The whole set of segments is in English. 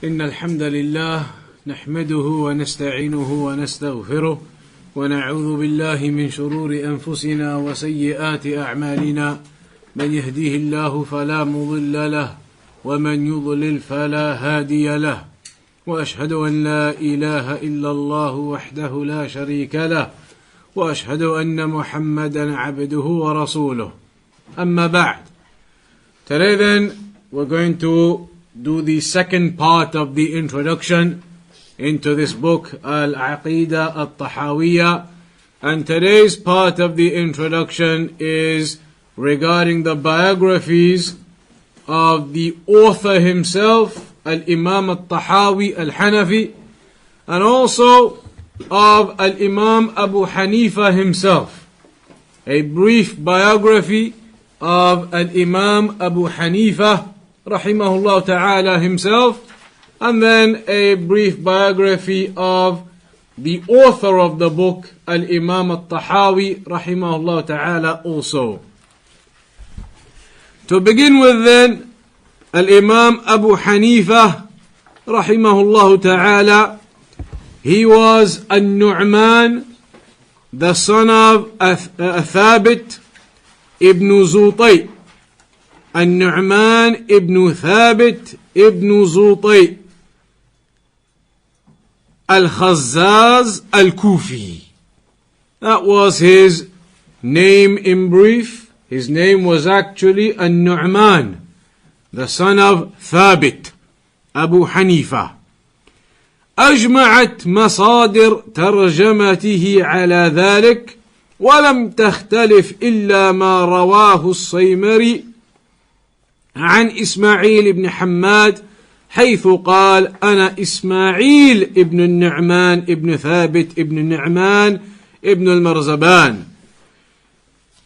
إن الحمد لله نحمده ونستعينه ونستغفره ونعوذ بالله من شرور أنفسنا وسيئات أعمالنا من يهديه الله فلا مضل له ومن يضلل فلا هادي له وأشهد أن لا إله إلا الله وحده لا شريك له وأشهد أن محمدا عبده ورسوله أما بعد. Today then we're going to do the second part of the introduction into this book Al Aqeedah Al Tahaawiyah, and today's part of the introduction is regarding the biographies of the author himself, Al Imam Al Tahawi Al Hanafi, and also of Al Imam Abu Hanifa himself. A brief biography of Al Imam Abu Hanifa rahimahullah ta'ala himself, and then a brief biography of the author of the book, Al Imam Al Tahawi rahimahullah ta'ala also. To begin with then, Al Imam Abu Hanifa rahimahullah ta'ala, he was An-Nu'man, the son of Thabit ibn Zutay. An-Nu'man ibn Thabit ibn Zutay Al-Khazzaz Al-Kufi. That was his name in brief. His name was actually An-Nu'man, the son of Thabit, Abu Hanifa. أجمعت مصادر ترجمته على ذلك ولم تختلف إلا ما رواه الصيمري عن إسماعيل بن حماد حيث قال أنا إسماعيل ابن النعمان ابن ثابت ابن النعمان ابن المرزبان.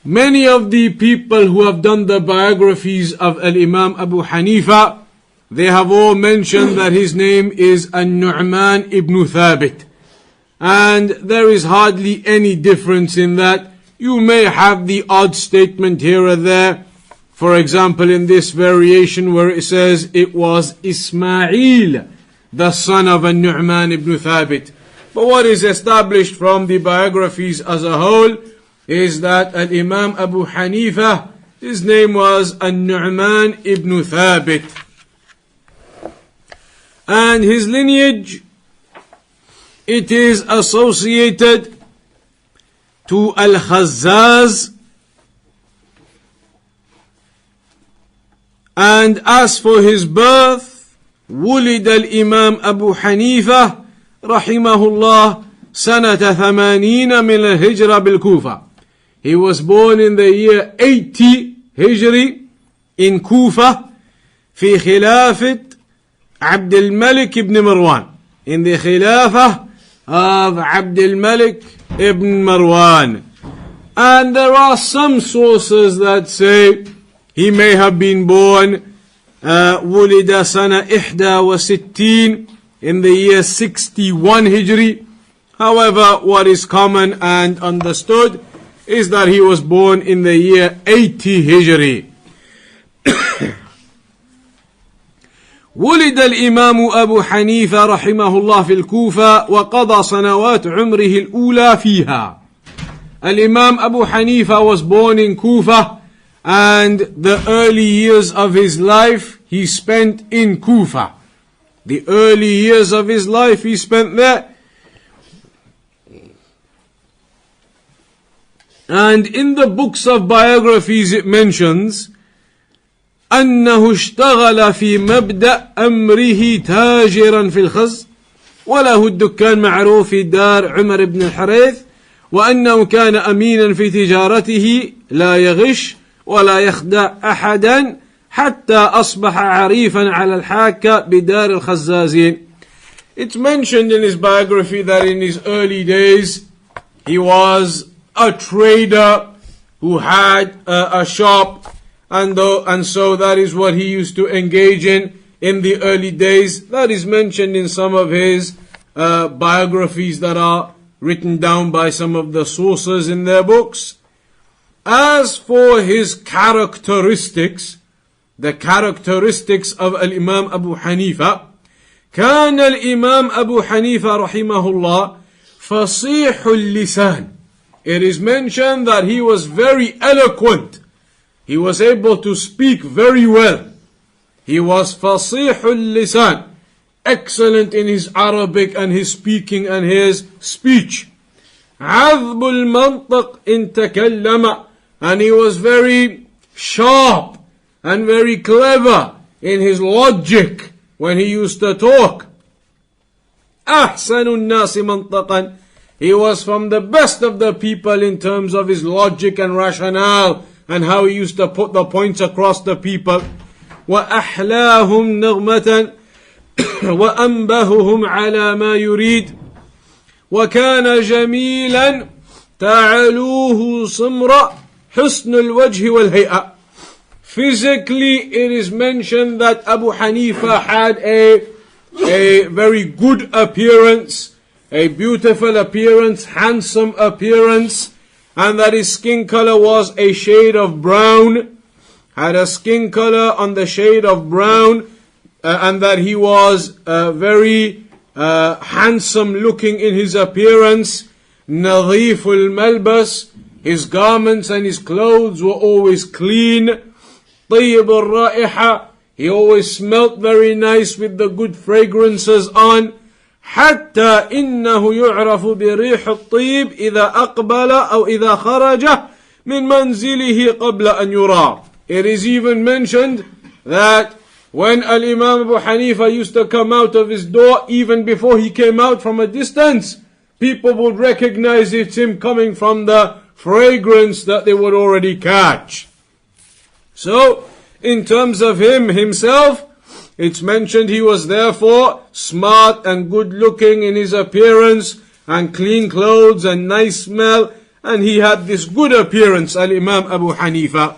Many of the people who have done the biographies of Al-Imam Abu Hanifa, they have all mentioned that his name is An-Nu'man ibn Thabit. And there is hardly any difference in that. You may have the odd statement here or there. For example, in this variation where it says it was Ismail, the son of An-Nu'man ibn Thabit. But what is established from the biographies as a whole is that Al-Imam Abu Hanifa, his name was An-Nu'man ibn Thabit. And his lineage, it is associated to Al-Khazzaz. And as for his birth, ولد الإمام أبو حنيفة رحمه الله سنة 80 من الهجرة بالكوفة. He was born in the year 80 Hijri in Kufa في خلافة عبد الملك ibn Marwan, in the Khilafah of Abdul Malik ibn Marwan. And there are some sources that say he may have been born ولد سنة 61 in the year 61 Hijri. However, what is common and understood is that he was born in the year 80 Hijri. ولد الإمام أبو حنيفة رحمه الله في الكوفة وقضى سنوات عمره الأولى فيها. Al-Imam Abu Hanifa was born in Kufa, and the early years of his life he spent in Kufa. The early years of his life he spent there. And in the books of biographies it mentions أنه اشتغل في مبدأ أمره تاجرا في الخز وله الدكان معروف في دار عمر بن الحريث وأنه كان أمينا في تجارته لا يغش ولا يخدع أحدا حتى أصبح عريفا على الحاكة بدار الخزازين. It's mentioned in his biography that in his early days he was a trader who had a shop, and so that is what he used to engage in the early days. That is mentioned in some of his biographies that are written down by some of the sources in their books. As for his characteristics, the characteristics of Al-Imam Abu Hanifa. كان الإمام أبو حنيفة رحمه الله فصيح اللسان. It is mentioned that he was very eloquent. He was able to speak very well. He was فصيح اللسان, excellent in his Arabic and his speaking and his speech. عذب المنطق إن تكلم, and he was very sharp and very clever in his logic when he used to talk. أحسن الناس منطقا, he was from the best of the people in terms of his logic and rationale and how he used to put the points across the people. وأحلاهم نغمة وأنبههم على ما يريد وكان جميلا تعلوه صمرا حسن الوجه والهيئة. Physically, it is mentioned that Abu Hanifa had a very good appearance, a beautiful appearance, handsome appearance, and that his skin color was a shade of brown, had a skin color on the shade of brown, and that he was very handsome looking in his appearance. نظيف الملبس, his garments and his clothes were always clean. طيب الرائحة, he always smelt very nice with the good fragrances on. حتى إنه يعرف بريح الطيب إذا أقبل أو إذا خرج من منزله قبل أن يرى. It is even mentioned that when Al-Imam Abu Hanifa used to come out of his door, even before he came out from a distance, people would recognize it's him coming from the fragrance that they would already catch. So, in terms of him himself, it's mentioned he was therefore smart and good looking in his appearance, and clean clothes and nice smell, and he had this good appearance, Al-Imam Abu Hanifa.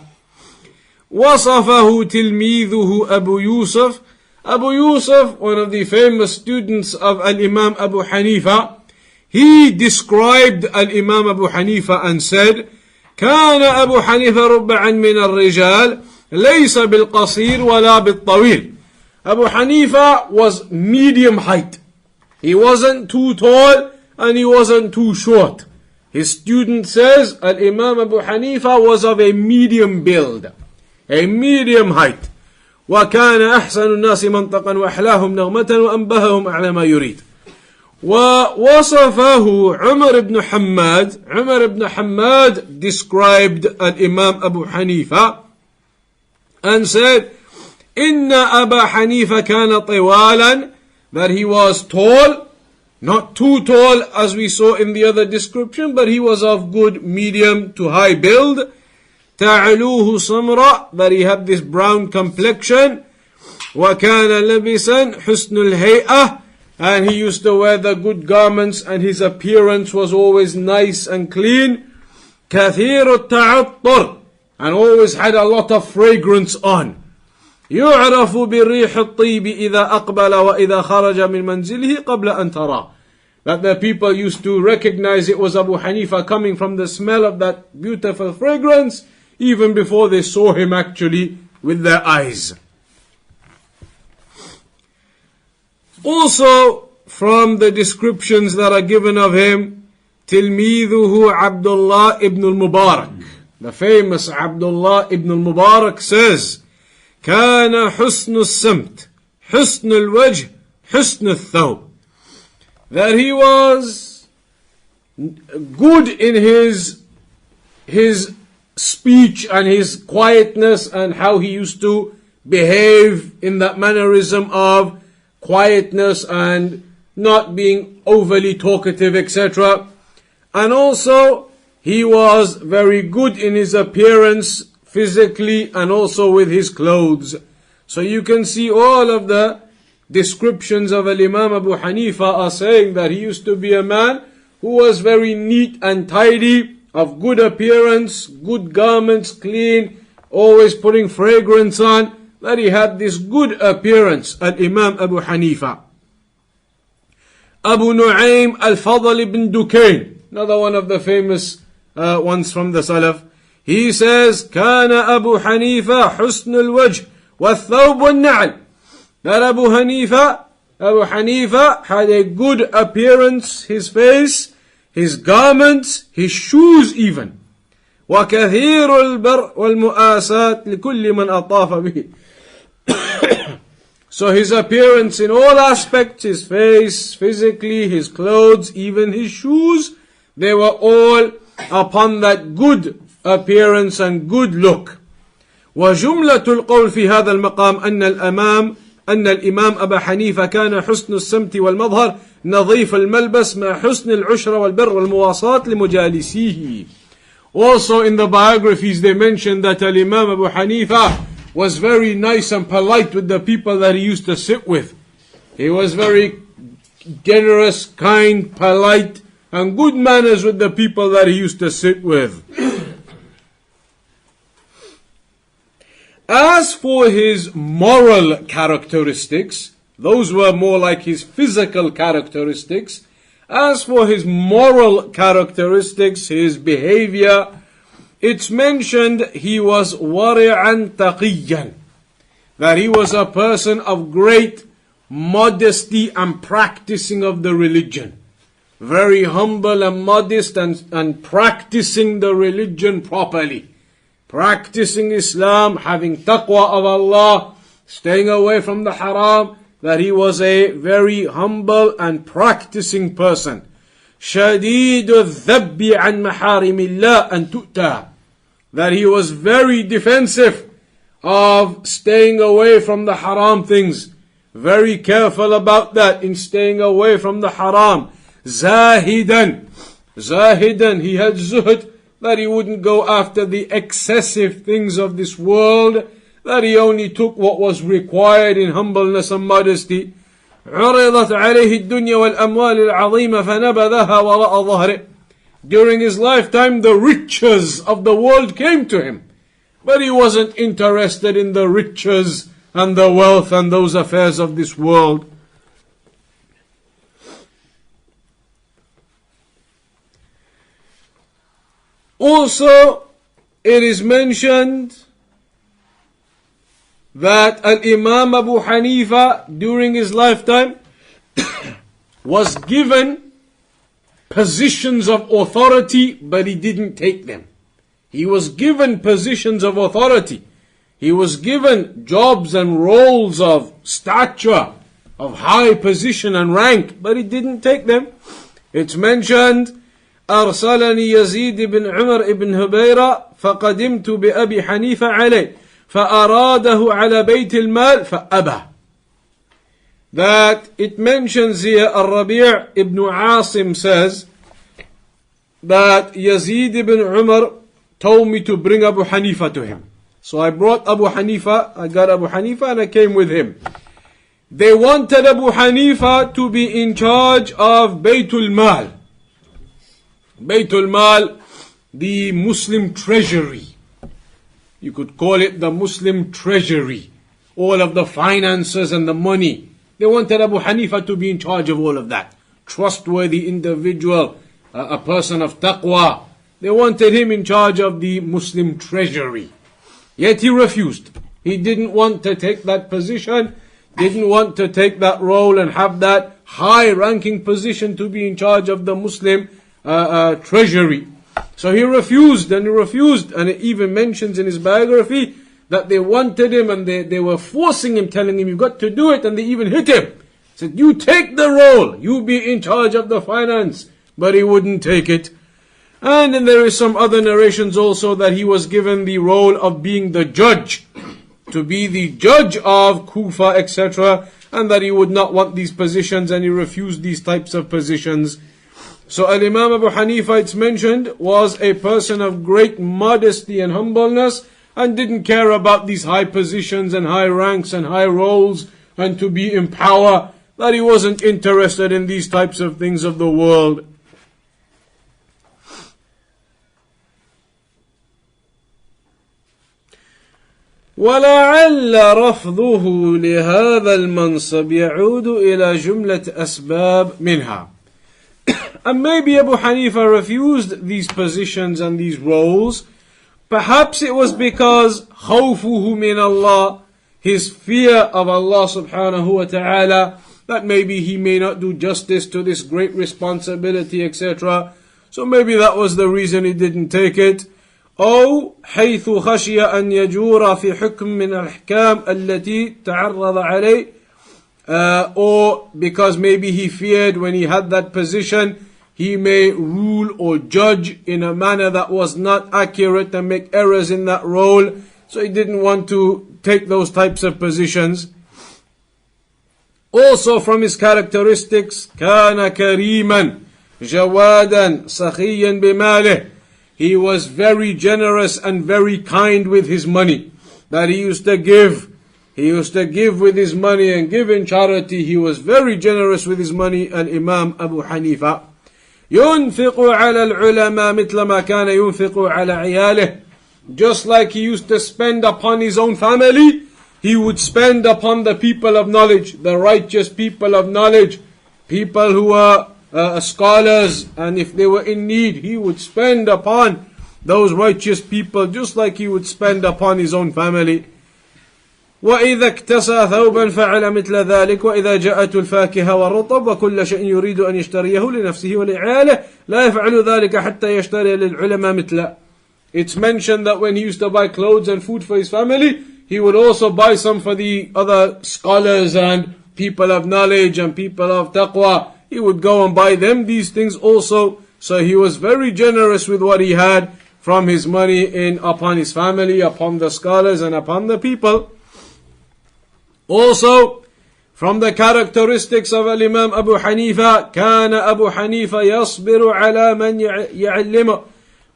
وصفه تلميذه أبو يوسف. Abu Yusuf, one of the famous students of Al-Imam Abu Hanifa, he described Al-Imam Abu Hanifa and said, كان أبو حنيفة ربعا من الرجال ليس بالقصير ولا بالطويل. Abu Hanifa was medium height. He wasn't too tall and he wasn't too short. His student says Al-Imam Abu Hanifa was of a medium build, a medium height. وكان أحسن الناس منطقا وأحلاهم نغمة وأنبههم على ما يريد. ووصفه عمر بن حماد. Umar ibn Hammad described Al-Imam Abu Hanifa and said, إن أبا حنيفة كان طوالا, that he was tall, not too tall as we saw in the other description, but he was of good medium to high build. تعلوه سمرا, that he had this brown complexion. وكان لبسا حسن الهيئة, and he used to wear the good garments and his appearance was always nice and clean. كثير التعطر, and always had a lot of fragrance on. يعرف بالريح الطيب إذا أقبل وإذا خرج من منزله قبل أن تراه. That the people used to recognize it was Abu Hanifa coming from the smell of that beautiful fragrance, even before they saw him actually with their eyes. Also, from the descriptions that are given of him, تلميذه Abdullah ibn al-Mubarak. The famous Abdullah ibn al-Mubarak says, كان حسن السمت حسن الوجه حسن الثوب. That he was good in his speech and his quietness and how he used to behave in that mannerism of quietness and not being overly talkative, etc. And also he was very good in his appearance physically and also with his clothes. So you can see all of the descriptions of Al-Imam Abu Hanifa are saying that he used to be a man who was very neat and tidy, of good appearance, good garments, clean, always putting fragrance on, that he had this good appearance, Al-Imam Abu Hanifa. Abu Nu'aym Al-Fadl ibn Dukayn, another one of the famous ones from the Salaf. He says, كان أبو حنيفة حسن الوجه وَالثَّوْبُ وَالنَّعْلِ. That Abu Hanifa had a good appearance, his face, his garments, his shoes even. وَكَثِيرُ الْبَرْءِ وَالْمُؤَاسَاتِ لِكُلِّ مَنْ أَطَافَ بِهِ. So his appearance in all aspects, his face, physically, his clothes, even his shoes, they were all upon that good appearance and good look. وجملة القول في هذا المقام أن الإمام أبا حنيفة كان حسن السمت والمظهر نظيف الملبس مع حسن العشرة والبر والمواصاة لمجالسيه. Also in the biographies they mention that Imam Abu Hanifa was very nice and polite with the people that he used to sit with. He was very generous, kind, polite, and good manners with the people that he used to sit with. As for his moral characteristics, those were more like his physical characteristics. As for his moral characteristics, his behavior, it's mentioned he was wari'an taqiyyan, that he was a person of great modesty and practicing of the religion. Very humble and modest and practicing the religion properly. Practicing Islam, having taqwa of Allah, staying away from the haram, that he was a very humble and practicing person. شديد الذب عن محارم الله أن تؤتى, that he was very defensive of staying away from the haram things. Very careful about that in staying away from the haram. Zahidan, he had zuhd, that he wouldn't go after the excessive things of this world, that he only took what was required in humbleness and modesty. عرضت عليه الدنيا والأموال العظيمة فنبذها وراء ظهره. During his lifetime the riches of the world came to him, but he wasn't interested in the riches and the wealth and those affairs of this world. Also, it is mentioned that Al-Imam Abu Hanifa during his lifetime was given positions of authority, but he didn't take them. He was given positions of authority. He was given jobs and roles of stature, of high position and rank, but he didn't take them. It's mentioned, أرسلني يزيد بن عمر بن هبيرة فقدمت بأبي حنيفة عليه فأراده على بيت المال فأبى. That it mentions here, Al-Rabi' ibn Asim says that Yazid ibn Umar told me to bring Abu Hanifa to him. So I brought Abu Hanifa, I got Abu Hanifa and I came with him. They wanted Abu Hanifa to be in charge of Baytul Mal. Baytul Mal, the Muslim treasury. You could call it the Muslim treasury. All of the finances and the money. They wanted Abu Hanifa to be in charge of all of that. Trustworthy individual, a person of taqwa. They wanted him in charge of the Muslim treasury. Yet he refused. He didn't want to take that position, didn't want to take that role and have that high-ranking position to be in charge of the Muslim treasury. So he refused, and it even mentions in his biography that they wanted him and they were forcing him, telling him, you've got to do it, and they even hit him. Said, you take the role, you be in charge of the finance. But he wouldn't take it. And then there is some other narrations also that he was given the role of being the judge, to be the judge of Kufa, etc., and that he would not want these positions and he refused these types of positions. So Al-Imam Abu Hanifa, it's mentioned, was a person of great modesty and humbleness and didn't care about these high positions and high ranks and high roles and to be in power, that he wasn't interested in these types of things of the world. ولعل رفضه لهذا المنصب يعود إلى جملة أسباب منها. And maybe Abu Hanifa refused these positions and these roles. Perhaps it was because خوفه من Allah, his fear of Allah subhanahu wa ta'ala, that maybe he may not do justice to this great responsibility, etc. So maybe that was the reason he didn't take it. أو حيث خشي أن يجور في حكم من الأحكام التي تعرض عليه, or because maybe he feared when he had that position he may rule or judge in a manner that was not accurate and make errors in that role, so he didn't want to take those types of positions. Also from his characteristics, كان كريما جوادا سخيا بماله, he was very generous and very kind with his money that he used to give. He used to give with his money and give in charity. He was very generous with his money. Al-Imam Abu Hanifa. ينفق على العلماء مثل ما كان ينفق على عياله. Just like he used to spend upon his own family, he would spend upon the people of knowledge, the righteous people of knowledge, people who were scholars, and if they were in need, he would spend upon those righteous people just like he would spend upon his own family. وإذا اكتسى ثوبا فعل مثل ذلك وإذا جاءته الفاكهة والرطب وكل شيء يريد أن يشتريه لنفسه ولعياله لا يفعل ذلك حتى يشتري للعلماء مثله. It's mentioned that when he used to buy clothes and food for his family, he would also buy some for the other scholars and people of knowledge and people of taqwa. He would go and buy them these things also. So he was very generous with what he had from his money upon his family, upon the scholars and upon the people. Also, from the characteristics of Imam Abu Hanifa, كان أبو حنيفة يصبر على من يعلمه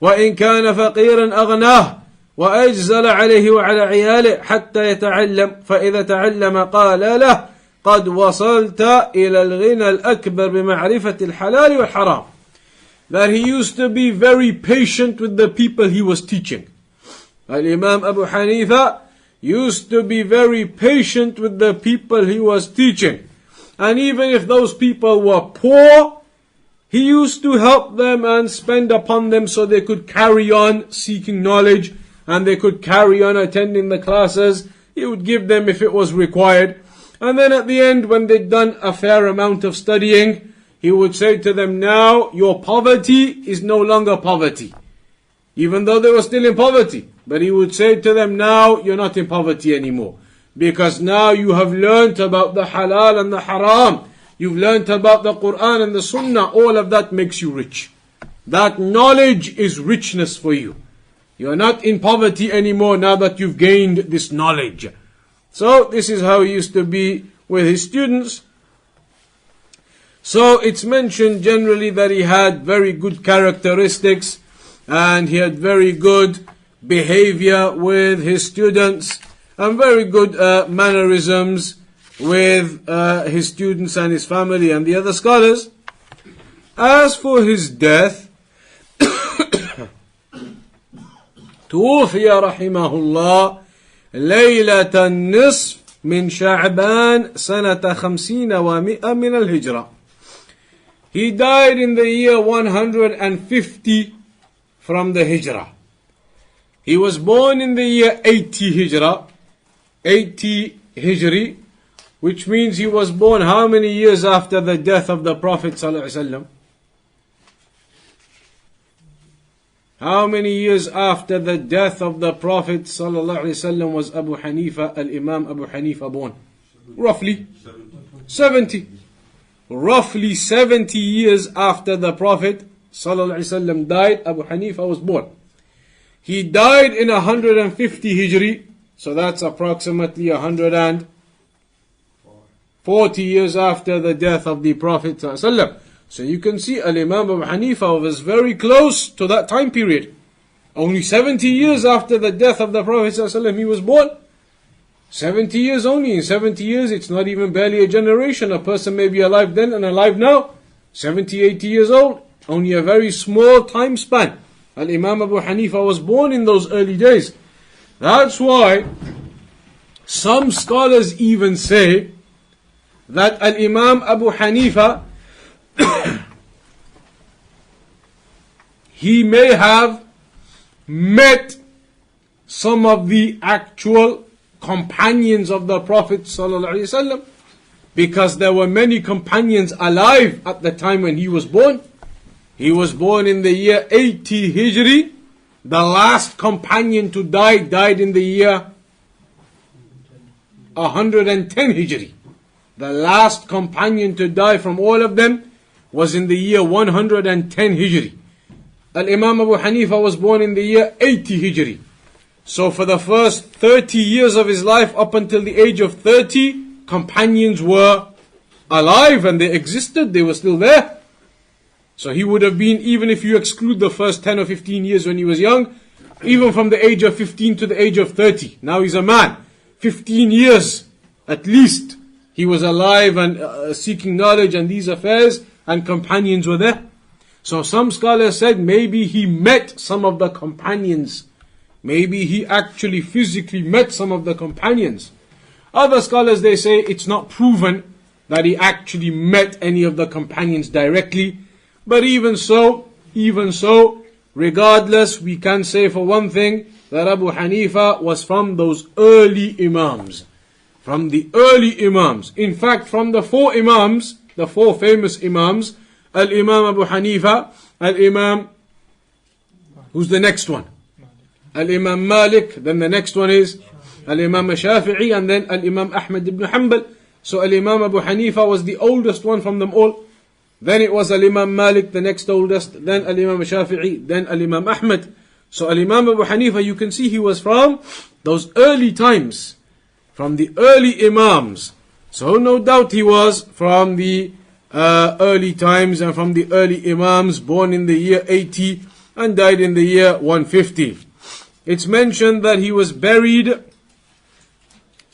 وإن كان فقيرا أغناه وأجزل عليه وعلى عياله حتى يتعلم فإذا تعلم قال له قد وصلت إلى الغنى الأكبر بمعرفة الحلال والحرام. That he used to be very patient with the people he was teaching. Imam Abu Hanifa used to be very patient with the people he was teaching. And even if those people were poor, he used to help them and spend upon them so they could carry on seeking knowledge and they could carry on attending the classes. He would give them if it was required. And then at the end, when they'd done a fair amount of studying, he would say to them, now your poverty is no longer poverty. Even though they were still in poverty. But he would say to them, now you're not in poverty anymore. Because now you have learnt about the halal and the haram. You've learnt about the Quran and the Sunnah. All of that makes you rich. That knowledge is richness for you. You're not in poverty anymore now that you've gained this knowledge. So this is how he used to be with his students. So it's mentioned generally that he had very good characteristics and he had very good behavior with his students and very good mannerisms with his students and his family and the other scholars. As for his death, توفي رحمه الله ليلة النصف من شعبان سنة 50 ومئة من الهجرة. He died in the year 150 from the Hijrah. He was born in the year 80 Hijrah, 80 Hijri, which means he was born how many years after the death of the Prophet ﷺ? How many years after the death of the Prophet ﷺ was Abu Hanifa, Al-Imam Abu Hanifa born? Roughly 70. Roughly 70 years after the Prophet ﷺ died, Abu Hanifa was born. He died in 150 Hijri, so that's approximately 140 years after the death of the Prophet ﷺ. So you can see Al-Imam Abu Hanifa was very close to that time period. Only 70 years after the death of the Prophet ﷺ he was born. 70 years only. In 70 years it's not even barely a generation. A person may be alive then and alive now. 70, 80 years old. Only a very small time span. Al-Imam Abu Hanifa was born in those early days. That's why some scholars even say that Al-Imam Abu Hanifa he may have met some of the actual companions of the Prophet ﷺ, because there were many companions alive at the time when he was born. He was born in the year 80 Hijri. The last companion to die died in the year 110 Hijri. The last companion to die from all of them was in the year 110 Hijri. Al-Imam Abu Hanifa was born in the year 80 Hijri. So for the first 30 years of his life, up until the age of 30, companions were alive and they existed, they were still there. So he would have been, even if you exclude the first 10 or 15 years when he was young, even from the age of 15 to the age of 30. Now he's a man. 15 years at least he was alive and seeking knowledge and these affairs, and companions were there. So some scholars said maybe he met some of the companions. Maybe he actually physically met some of the companions. Other scholars, they say it's not proven that he actually met any of the companions directly. But even so, regardless, we can say for one thing that Abu Hanifa was from those early Imams. From the early Imams. In fact, from the four Imams, the four famous Imams, Al-Imam Abu Hanifa, Al-Imam, who's the next one? Al-Imam Malik, then the next one is Al-Imam Shafi'i, and then Al-Imam Ahmad ibn Hanbal. So Al-Imam Abu Hanifa was the oldest one from them all. Then it was Al-Imam Malik, the next oldest, then Al-Imam Shafi'i, then Al-Imam Ahmad. So Al-Imam Abu Hanifa, you can see he was from those early times, from the early Imams. So no doubt he was from the early times and from the early Imams, born in the year 80 and died in the year 150. It's mentioned that he was buried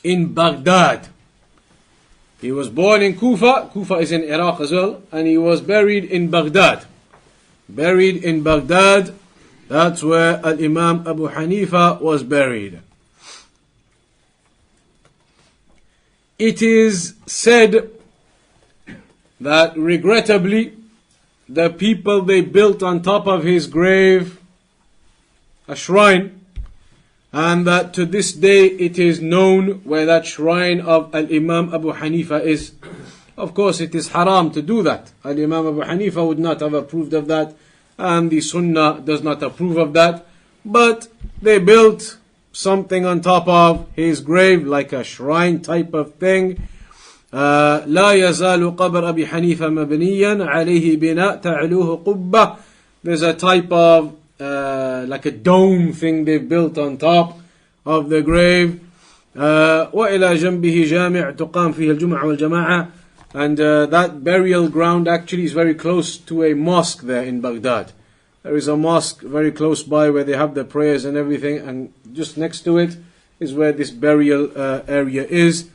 in Baghdad. He was born in Kufa. Kufa is in Iraq as well. And he was buried in Baghdad. Buried in Baghdad. That's where Al-Imam Abu Hanifa was buried. It is said that regrettably, the people, they built on top of his grave a shrine. And that to this day it is known where that shrine of Al-Imam Abu Hanifa is. Of course it is haram to do that. Al-Imam Abu Hanifa would not have approved of that, and the Sunnah does not approve of that. But they built something on top of his grave, like a shrine type of thing. لا يزال قبر أبي حنيفة مبنيا عليه بناء تعلوه قبة. There's a type of like a dome thing they built on top of the grave. وإلى جنبه جامع تقام فيه الجمعة والجماعة. And that burial ground actually is very close to a mosque there in Baghdad. There is a mosque very close by where they have the prayers and everything, and just next to it is where this burial area is,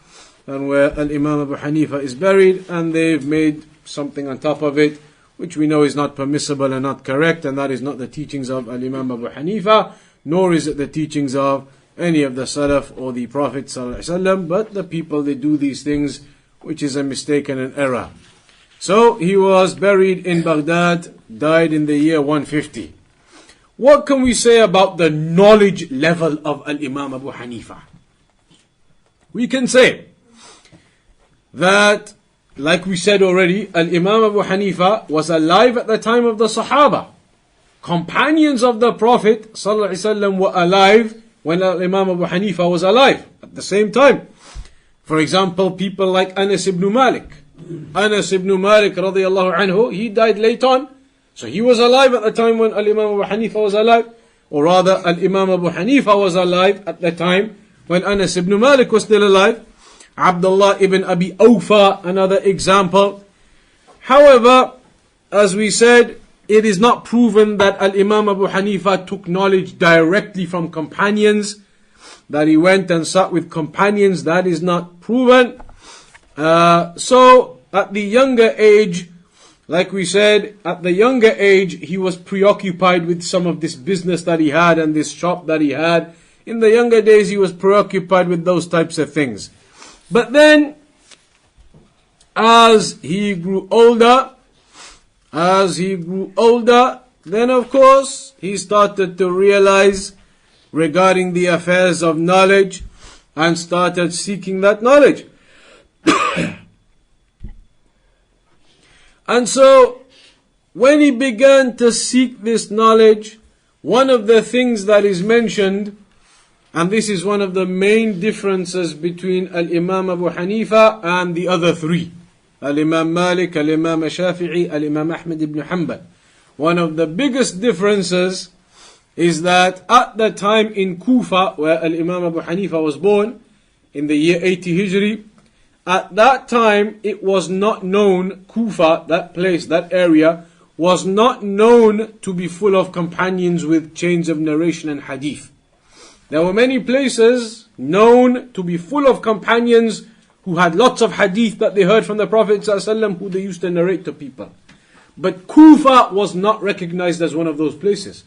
and where Al-Imam Abu Hanifa is buried, and they've made something on top of it, which we know is not permissible and not correct, and that is not the teachings of Al-Imam Abu Hanifa, nor is it the teachings of any of the Salaf or the Prophet ﷺ, but the people, they do these things, which is a mistake and an error. So he was buried in Baghdad, died in the year 150. What can we say about the knowledge level of Al-Imam Abu Hanifa? We can say that, like we said already, Al-Imam Abu Hanifa was alive at the time of the Sahaba. Companions of the Prophet ﷺ were alive when Al-Imam Abu Hanifa was alive at the same time. For example, people like Anas ibn Malik. Anas ibn Malik radiallahu anhu, he died late on. So he was alive at the time when Al-Imam Abu Hanifa was alive. Or rather, Al-Imam Abu Hanifa was alive at the time when Anas ibn Malik was still alive. Abdullah ibn Abi Awfa, another example. However, as we said, it is not proven that Al-Imam Abu Hanifa took knowledge directly from companions, that he went and sat with companions. That is not proven. So at the younger age, like we said, at the younger age, he was preoccupied with some of this business that he had and this shop that he had. In the younger days, he was preoccupied with those types of things. But then, as he grew older, then of course, he started to realize regarding the affairs of knowledge and started seeking that knowledge. And so, when he began to seek this knowledge, one of the things that is mentioned, and this is one of the main differences between Al-Imam Abu Hanifa and the other three, Al-Imam Malik, Al-Imam Shafi'i, Al-Imam Ahmad ibn Hanbal. One of the biggest differences is that at the time in Kufa, where Al-Imam Abu Hanifa was born, in the year 80 Hijri, at that time it was not known, Kufa, that place, that area, was not known to be full of companions with chains of narration and hadith. There were many places known to be full of companions who had lots of hadith that they heard from the Prophet ﷺ, who they used to narrate to people. But Kufa was not recognized as one of those places.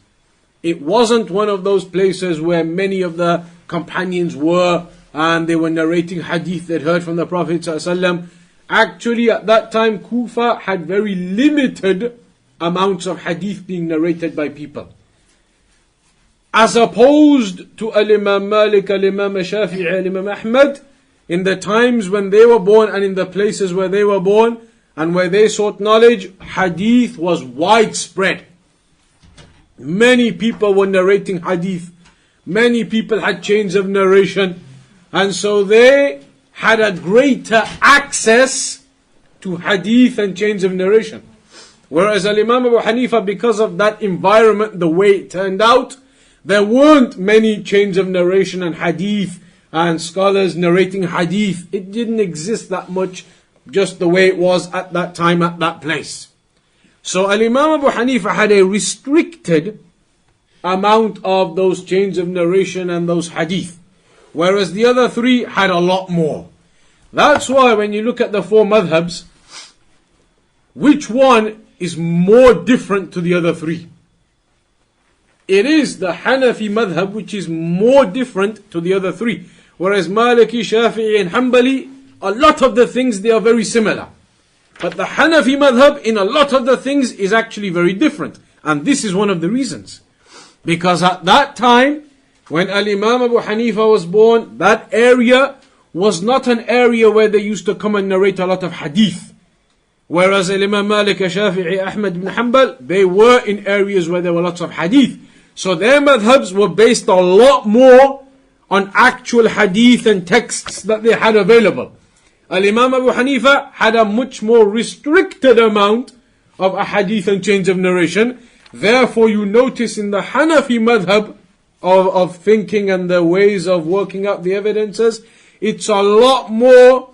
It wasn't one of those places where many of the companions were and they were narrating hadith they'd heard from the Prophet ﷺ. Actually, at that time, Kufa had very limited amounts of hadith being narrated by people. As opposed to Al-Imam Malik, Al-Imam Shafi'i, Al-Imam Ahmad, in the times when they were born and in the places where they were born and where they sought knowledge, hadith was widespread. Many people were narrating hadith. Many people had chains of narration. And so they had a greater access to hadith and chains of narration. Whereas Al-Imam Abu Hanifa, because of that environment, the way it turned out, there weren't many chains of narration and hadith and scholars narrating hadith. It didn't exist that much, just the way it was at that time, at that place. So Al-Imam Abu Hanifa had a restricted amount of those chains of narration and those hadith, whereas the other three had a lot more. That's why when you look at the four madhabs, which one is more different to the other three? It is the Hanafi madhab which is more different to the other three. Whereas Maliki, Shafi'i and Hanbali, a lot of the things they are very similar. But the Hanafi madhab in a lot of the things is actually very different. And this is one of the reasons. Because at that time, when Al-Imam Abu Hanifa was born, that area was not an area where they used to come and narrate a lot of hadith. Whereas Imam Malik, Shafi'i, Ahmad ibn Hanbal, they were in areas where there were lots of hadith. So their madhabs were based a lot more on actual hadith and texts that they had available. Al-Imam Abu Hanifa had a much more restricted amount of hadith and chains of narration. Therefore you notice in the Hanafi madhab of thinking and the ways of working out the evidences, it's a lot more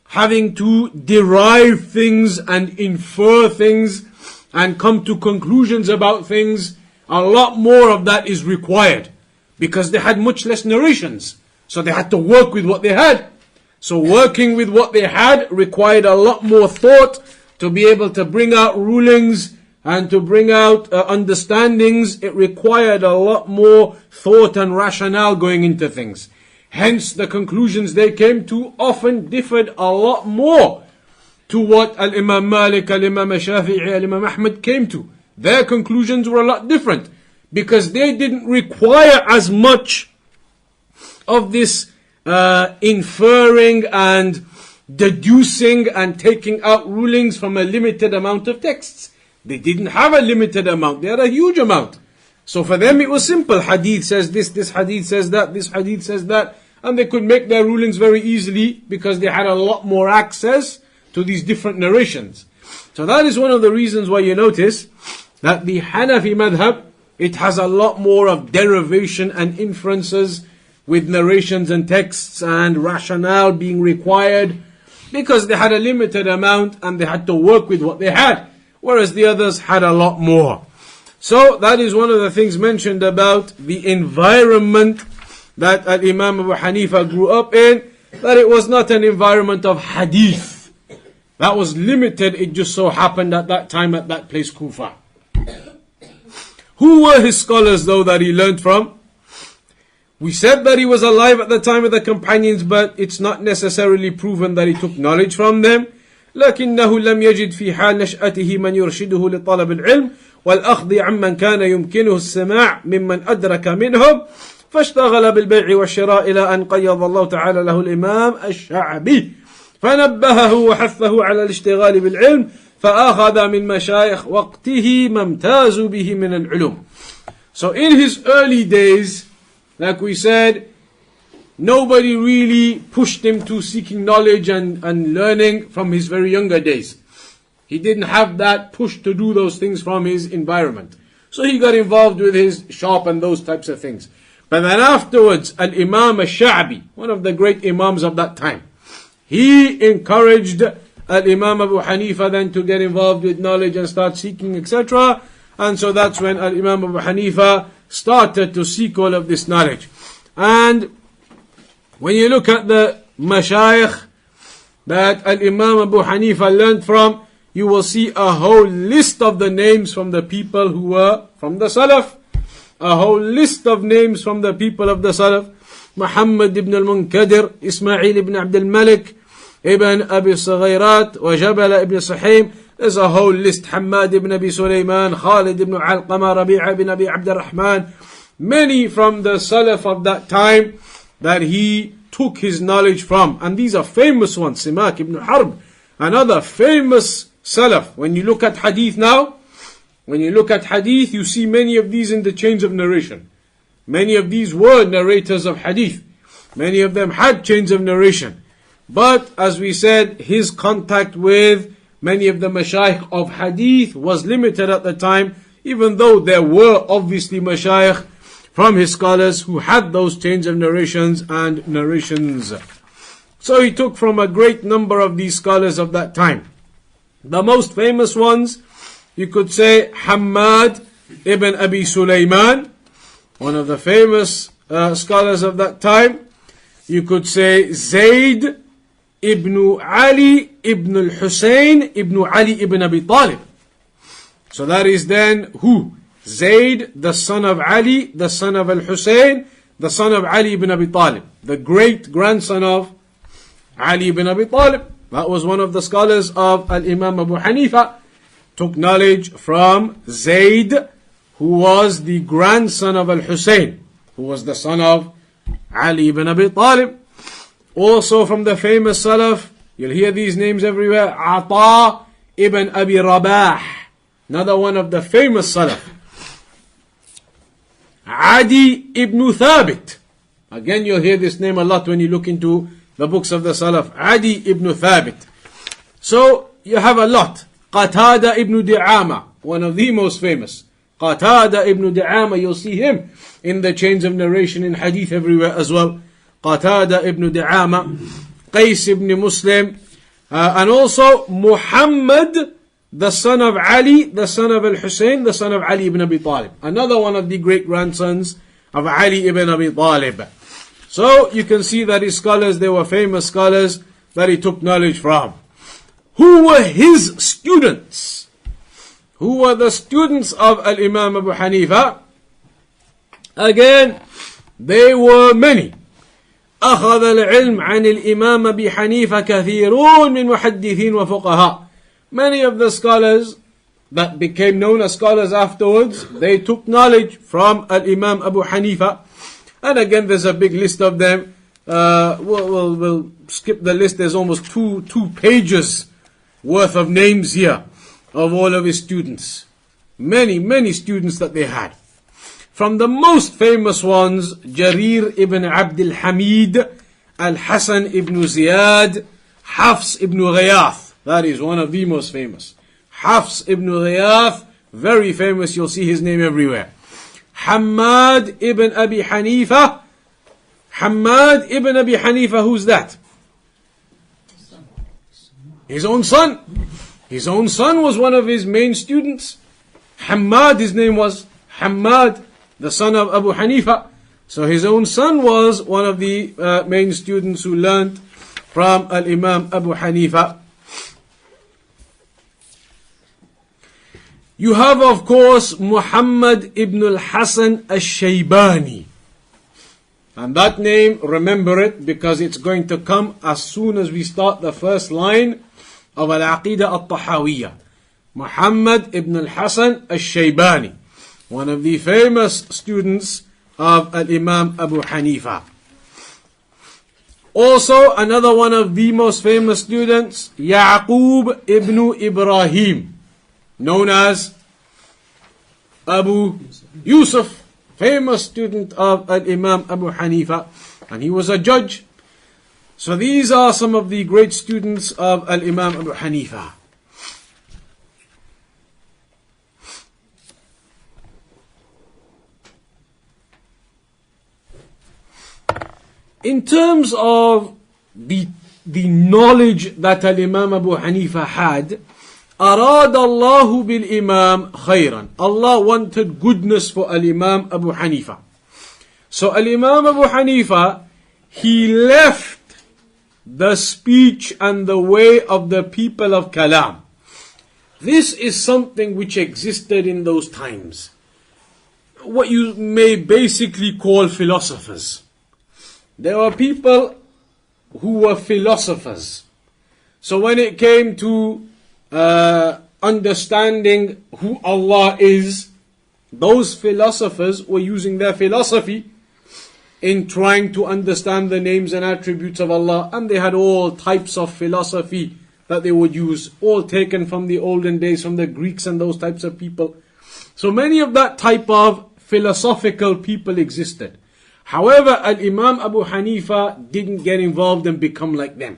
having to derive things and infer things and come to conclusions about things. A lot more of that is required because they had much less narrations. So they had to work with what they had. So working with what they had required a lot more thought to be able to bring out rulings and to bring out understandings. It required a lot more thought and rationale going into things. Hence the conclusions they came to often differed a lot more to what Al-Imam Malik, Al-Imam Shafi'i, Al-Imam Ahmad came to. Their conclusions were a lot different because they didn't require as much of this inferring and deducing and taking out rulings from a limited amount of texts. They didn't have a limited amount, they had a huge amount. So for them it was simple. Hadith says this hadith says that, this hadith says that. And they could make their rulings very easily because they had a lot more access to these different narrations. So that is one of the reasons why you notice that the Hanafi madhab, it has a lot more of derivation and inferences with narrations and texts and rationale being required because they had a limited amount and they had to work with what they had. Whereas the others had a lot more. So that is one of the things mentioned about the environment that Imam Abu Hanifa grew up in, that it was not an environment of hadith. That was limited, it just so happened at that time at that place Kufa. Who were his scholars though that he learned from? We said that he was alive at the time of the companions, but it's not necessarily proven that he took knowledge from them. لكنه لم يجد في حال نشأته من يرشده لطلب العلم والأخذ عمن كان يمكنه السماع ممن أدرك منهم فاشتغل بالبيع والشراء إلى أن قيض الله تعالى له الإمام الشعبي فنبهه وحثه على الاشتغال بالعلم فأخذ من مشايخ وقته ما امتازوا به من العلوم. So in his early days, like we said, nobody really pushed him to seeking knowledge and learning from his very younger days. He didn't have that push to do those things from his environment. So he got involved with his shop and those types of things. But then afterwards, Al-Imam Al-Sha'bi, one of the great Imams of that time, he encouraged Al-Imam Abu Hanifa then to get involved with knowledge and start seeking, etc. And so that's when Al-Imam Abu Hanifa started to seek all of this knowledge. And when you look at the mashayikh that Al-Imam Abu Hanifa learned from, you will see a whole list of the names from the people who were from the Salaf. A whole list of names from the people of the Salaf. Muhammad ibn al-Munkadir, Ismail ibn Abdul Malik, Ibn Abi Saghayrat, wa Jabal ibn Sahim. There's a whole list. Hamad ibn Abi Sulaiman, Khalid ibn Alqama, Rabi'a ibn Abi Abdurrahman. Many from the Salaf of that time that he took his knowledge from. And these are famous ones. Simak ibn Harb, another famous Salaf. When you look at hadith now, when you look at hadith, you see many of these in the chains of narration. Many of these were narrators of hadith. Many of them had chains of narration. But as we said, his contact with many of the mashayikh of hadith was limited at the time, even though there were obviously mashayikh from his scholars who had those chains of narrations and narrations. So he took from a great number of these scholars of that time. The most famous ones, you could say Hamad ibn Abi Sulaiman, one of the famous scholars of that time. You could say Zayd ibn Ali ibn al-Husayn ibn Ali ibn Abi Talib. So that is then who? Zayd, the son of Ali, the son of al-Husayn, the son of Ali ibn Abi Talib, the great grandson of Ali ibn Abi Talib. That was one of the scholars of Al-Imam Abu Hanifa. Took knowledge from Zayd, who was the grandson of Al-Husayn, who was the son of Ali ibn Abi Talib. Also from the famous Salaf, you'll hear these names everywhere, Ata ibn Abi Rabah, another one of the famous Salaf. Adi ibn Thabit, again you'll hear this name a lot when you look into the books of the Salaf. Adi ibn Thabit. So you have a lot. Qatada ibn Di'ama, one of the most famous. Qatada ibn Di'ama, you'll see him in the chains of narration in hadith everywhere as well. Qatada ibn Di'ama, Qais ibn Muslim, and also Muhammad, the son of Ali, the son of Al-Husayn, the son of Ali ibn Abi Talib. Another one of the great grandsons of Ali ibn Abi Talib. So you can see that his scholars, they were famous scholars that he took knowledge from. Who were his students? Who were the students of Al-Imam Abu Hanifa? Again, they were many. أخذ العلم عن الإمام أبي حنيفة كثيرون من محدثين وفقهاء. Many of the scholars that became known as scholars afterwards, they took knowledge from Al-Imam Abu Hanifa. And again, there's a big list of them. We'll skip the list. There's almost two pages worth of names here of all of his students. Many students that they had. From the most famous ones, Jarir ibn Abdul Hamid, Al-Hasan ibn Ziyad, Hafs ibn Ghiyath. That is one of the most famous. Hafs ibn Ghiyath, very famous. You'll see his name everywhere. Hamad ibn Abi Hanifa. Hamad ibn Abi Hanifa, who's that? His own son. His own son was one of his main students. Hamad, his name was Hamad, the son of Abu Hanifa. So his own son was one of the main students who learned from Al-Imam Abu Hanifa. You have, of course, Muhammad ibn al-Hasan al-Shaybani. And that name, remember it, because it's going to come as soon as we start the first line of Al Aqeedah al-Tahaawiyah. Muhammad ibn al-Hasan al-Shaybani, one of the famous students of Al-Imam Abu Hanifa. Also, another one of the most famous students, Yaqub ibn Ibrahim, known as Abu Yusuf, famous student of Al-Imam Abu Hanifa, and he was a judge. So these are some of the great students of Al-Imam Abu Hanifa. In terms of the knowledge that Al-Imam Abu Hanifa had, أراد الله بالإمام خيرا. Allah wanted goodness for Al-Imam Abu Hanifa. So Al-Imam Abu Hanifa, he left the speech and the way of the people of Kalam. This is something which existed in those times. What you may basically call philosophers. There were people who were philosophers. So when it came to understanding who Allah is, those philosophers were using their philosophy in trying to understand the names and attributes of Allah, and they had all types of philosophy that they would use, all taken from the olden days, from the Greeks and those types of people. So many of that type of philosophical people existed. However, Al-Imam Abu Hanifa didn't get involved and become like them.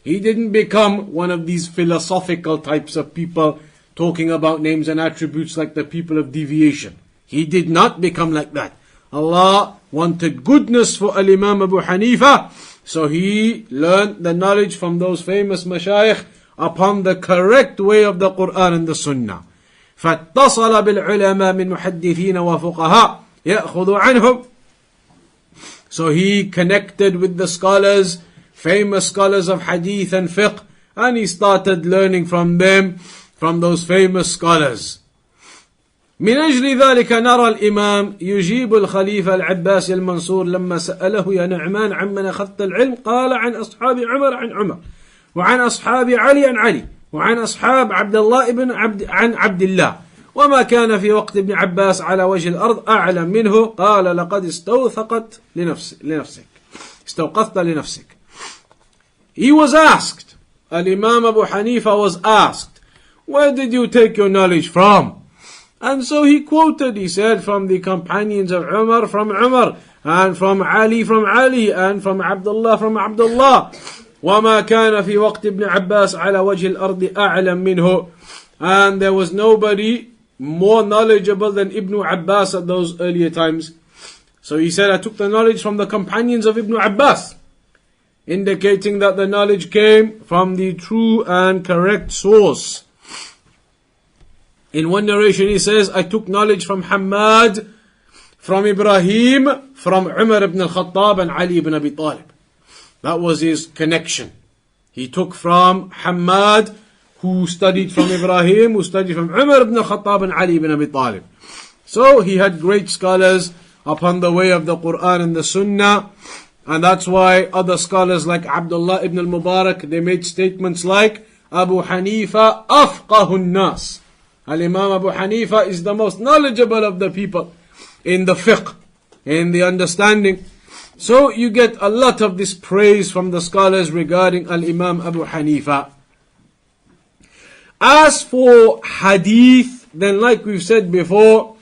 He didn't become one of these philosophical types of people talking about names and attributes like the people of deviation. He did not become like that. Allah wanted goodness for Al-Imam Abu Hanifa, so he learned the knowledge from those famous mashayikh upon the correct way of the Quran and the Sunnah. فاتصل بالعلماء من محدثين وفقهاء يأخذ عنهم. So he connected with the scholars, famous scholars of hadith and fiqh, and he started learning from them, from those famous scholars. من أجل ذلك نرى الإمام يجيب الخليفة العباس المنصور لما سأله يا نعمان عمن أخذت العلم، قال عن أصحاب عمر عن عمر، وعن أصحاب علي عن علي، وعن أصحاب عبد الله عن عبد الله، وما كان في وقت ابن عباس على وجه الأرض أعلم منه، قال لقد استوثقت لنفسك استوقظت لنفسك. He was asked, Al-Imam Abu Hanifa was asked, where did you take your knowledge from? And so he quoted, he said, from the companions of Umar, from Umar, and from Ali, and from Abdullah, from Abdullah. وَمَا كَانَ فِي وَقْتِ ابْنِ عَبَّاسِ عَلَى وَجْهِ الْأَرْضِ أَعْلَمْ مِنْهُ. And there was nobody more knowledgeable than Ibn Abbas at those earlier times. So he said, I took the knowledge from the companions of Ibn Abbas, indicating that the knowledge came from the true and correct source. In one narration he says, I took knowledge from Hamad, from Ibrahim, from Umar ibn al-Khattab and Ali ibn Abi Talib. That was his connection. He took from Hamad, who studied from Ibrahim, who studied from Umar ibn al-Khattab and Ali ibn Abi Talib. So he had great scholars upon the way of the Quran and the Sunnah. And that's why other scholars like Abdullah ibn al-Mubarak, they made statements like, Abu Hanifa afqahun nas. Al-Imam Abu Hanifa is the most knowledgeable of the people in the fiqh, in the understanding. So you get a lot of this praise from the scholars regarding Al-Imam Abu Hanifa. As for hadith, then like we've said before,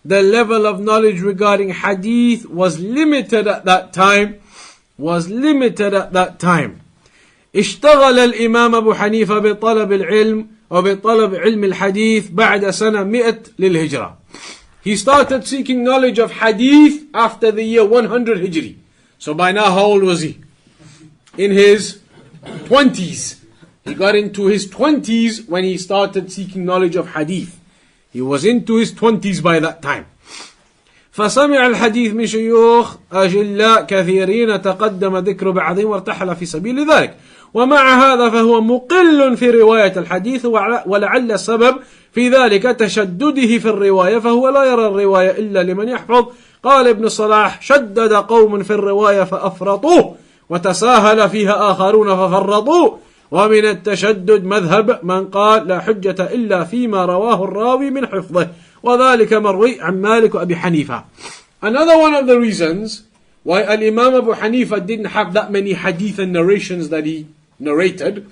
the level of knowledge regarding hadith was limited at that time. اشتغل الإمام أبو حنيفة بطلب العلم وبطلب علم الحديث بعد سنة 100 للهجرة. He started seeking knowledge of hadith after the year 100 Hijri. So by now how old was he? In his 20s. He got into his 20s when he started seeking knowledge of hadith. He was into his 20s by that time. فسمع الحديث من شيوخ أجلاء كثيرين تقدم ذكر بعضهم وارتحل في سبيل ذلك. ومع هذا فهو مقل في رواية الحديث، ولعل السبب في ذلك تشدده في الرواية، فهو لا يرى الرواية إلا لمن يحفظ. قال ابن الصلاح شدد قوم في الرواية فأفرطوه، وتساهل فيها آخرون ففرطوه. ومن التشدد مذهب من قال لا حجة إلا فيما رواه الراوي من حفظه، وذلك مروي عن مالك وأبي حنيفة. Another one of the reasons why Al-Imam Abu Hanifa didn't have that many hadith and narrations that he narrated,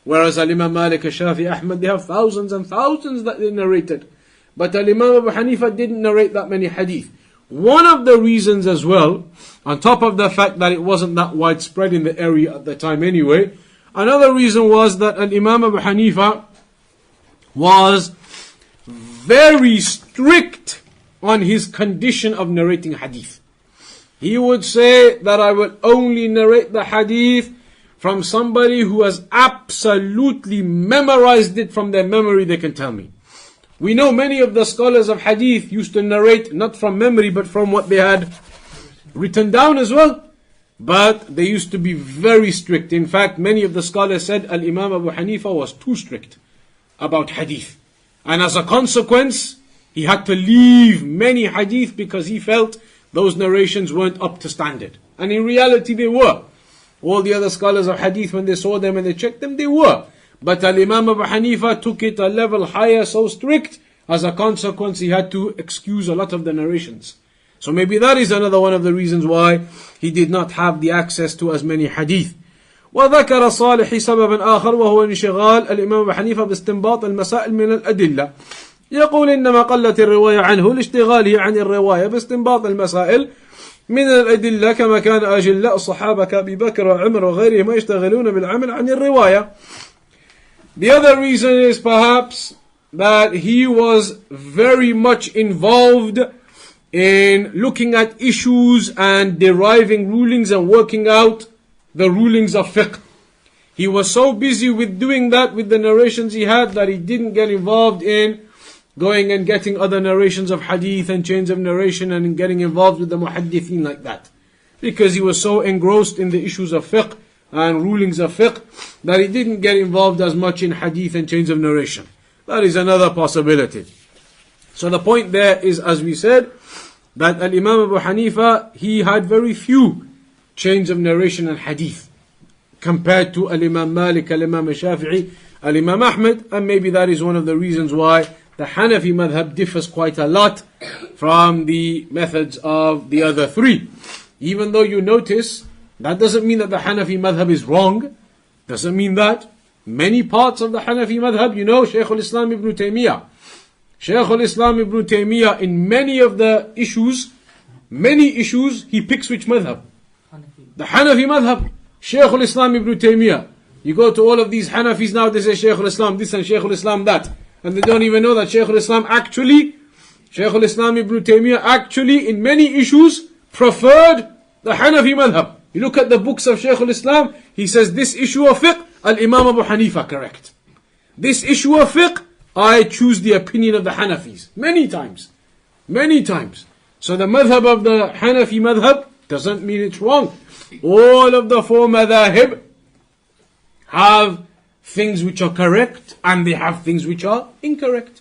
whereas Al-Imam Malik, Shafi, Ahmad, they have thousands and thousands that they narrated. But Al-Imam Abu Hanifa didn't narrate that many hadith. One of the reasons as well, on top of the fact that it wasn't that widespread in the area at the time anyway, another reason was that Al-Imam Abu Hanifa was very strict on his condition of narrating hadith. He would say that I will only narrate the hadith from somebody who has absolutely memorized it from their memory, they can tell me. We know many of the scholars of hadith used to narrate not from memory but from what they had written down as well. But they used to be very strict. In fact, many of the scholars said Al-Imam Abu Hanifa was too strict about hadith. And as a consequence, he had to leave many hadith because he felt those narrations weren't up to standard. And in reality they were. All the other scholars of hadith, when they saw them and they checked them, they were. But Al-Imam Abu Hanifa took it a level higher, so strict, as a consequence he had to excuse a lot of the narrations. So maybe that is another one of the reasons why he did not have the access to as many hadith. وذكر صالح سببا آخر وهو انشغال الإمام أبو حنيفة باستنباط المسائل من الأدلة. يقول إنما قلت الرواية عنه لاشتغاله عن الرواية باستنباط المسائل من الأدلة كما كان أجلاء الصحابة كأبي بكر وعمر وغيرهم يشتغلون بالعمل عن الرواية. The other reason is perhaps that he was very much involved in looking at issues and deriving rulings and working out the rulings of fiqh. He was so busy with doing that with the narrations he had that he didn't get involved in going and getting other narrations of hadith and chains of narration and getting involved with the muhaddithin like that. Because he was so engrossed in the issues of fiqh and rulings of fiqh that he didn't get involved as much in hadith and chains of narration. That is another possibility. So the point there is, as we said, that Al-Imam Abu Hanifa, he had very few chains of narration and hadith compared to Al-Imam Malik, Al-Imam Shafi'i, Al-Imam Ahmad, and maybe that is one of the reasons why the Hanafi madhab differs quite a lot from the methods of the other three. Even though you notice, that doesn't mean that the Hanafi madhab is wrong. Doesn't mean that. Many parts of the Hanafi madhab, you know, Shaykh al-Islam ibn Taymiyyah. Shaykh al-Islam ibn Taymiyyah, in many of the issues, he picks which madhab? The Hanafi madhab. Shaykh al-Islam ibn Taymiyyah. You go to all of these Hanafis now, they say Shaykh al-Islam this and Shaykh al-Islam that. And they don't even know that Shaykh al-Islam actually, Shaykh al-Islam ibn Taymiyyah actually in many issues preferred the Hanafi madhab. You look at the books of Shaykh al-Islam, he says this issue of fiqh, Al-Imam Abu Hanifa correct. This issue of fiqh, I choose the opinion of the Hanafis. Many times. So the madhab of the Hanafi madhab doesn't mean it's wrong. All of the four madhahib have things which are correct and they have things which are incorrect.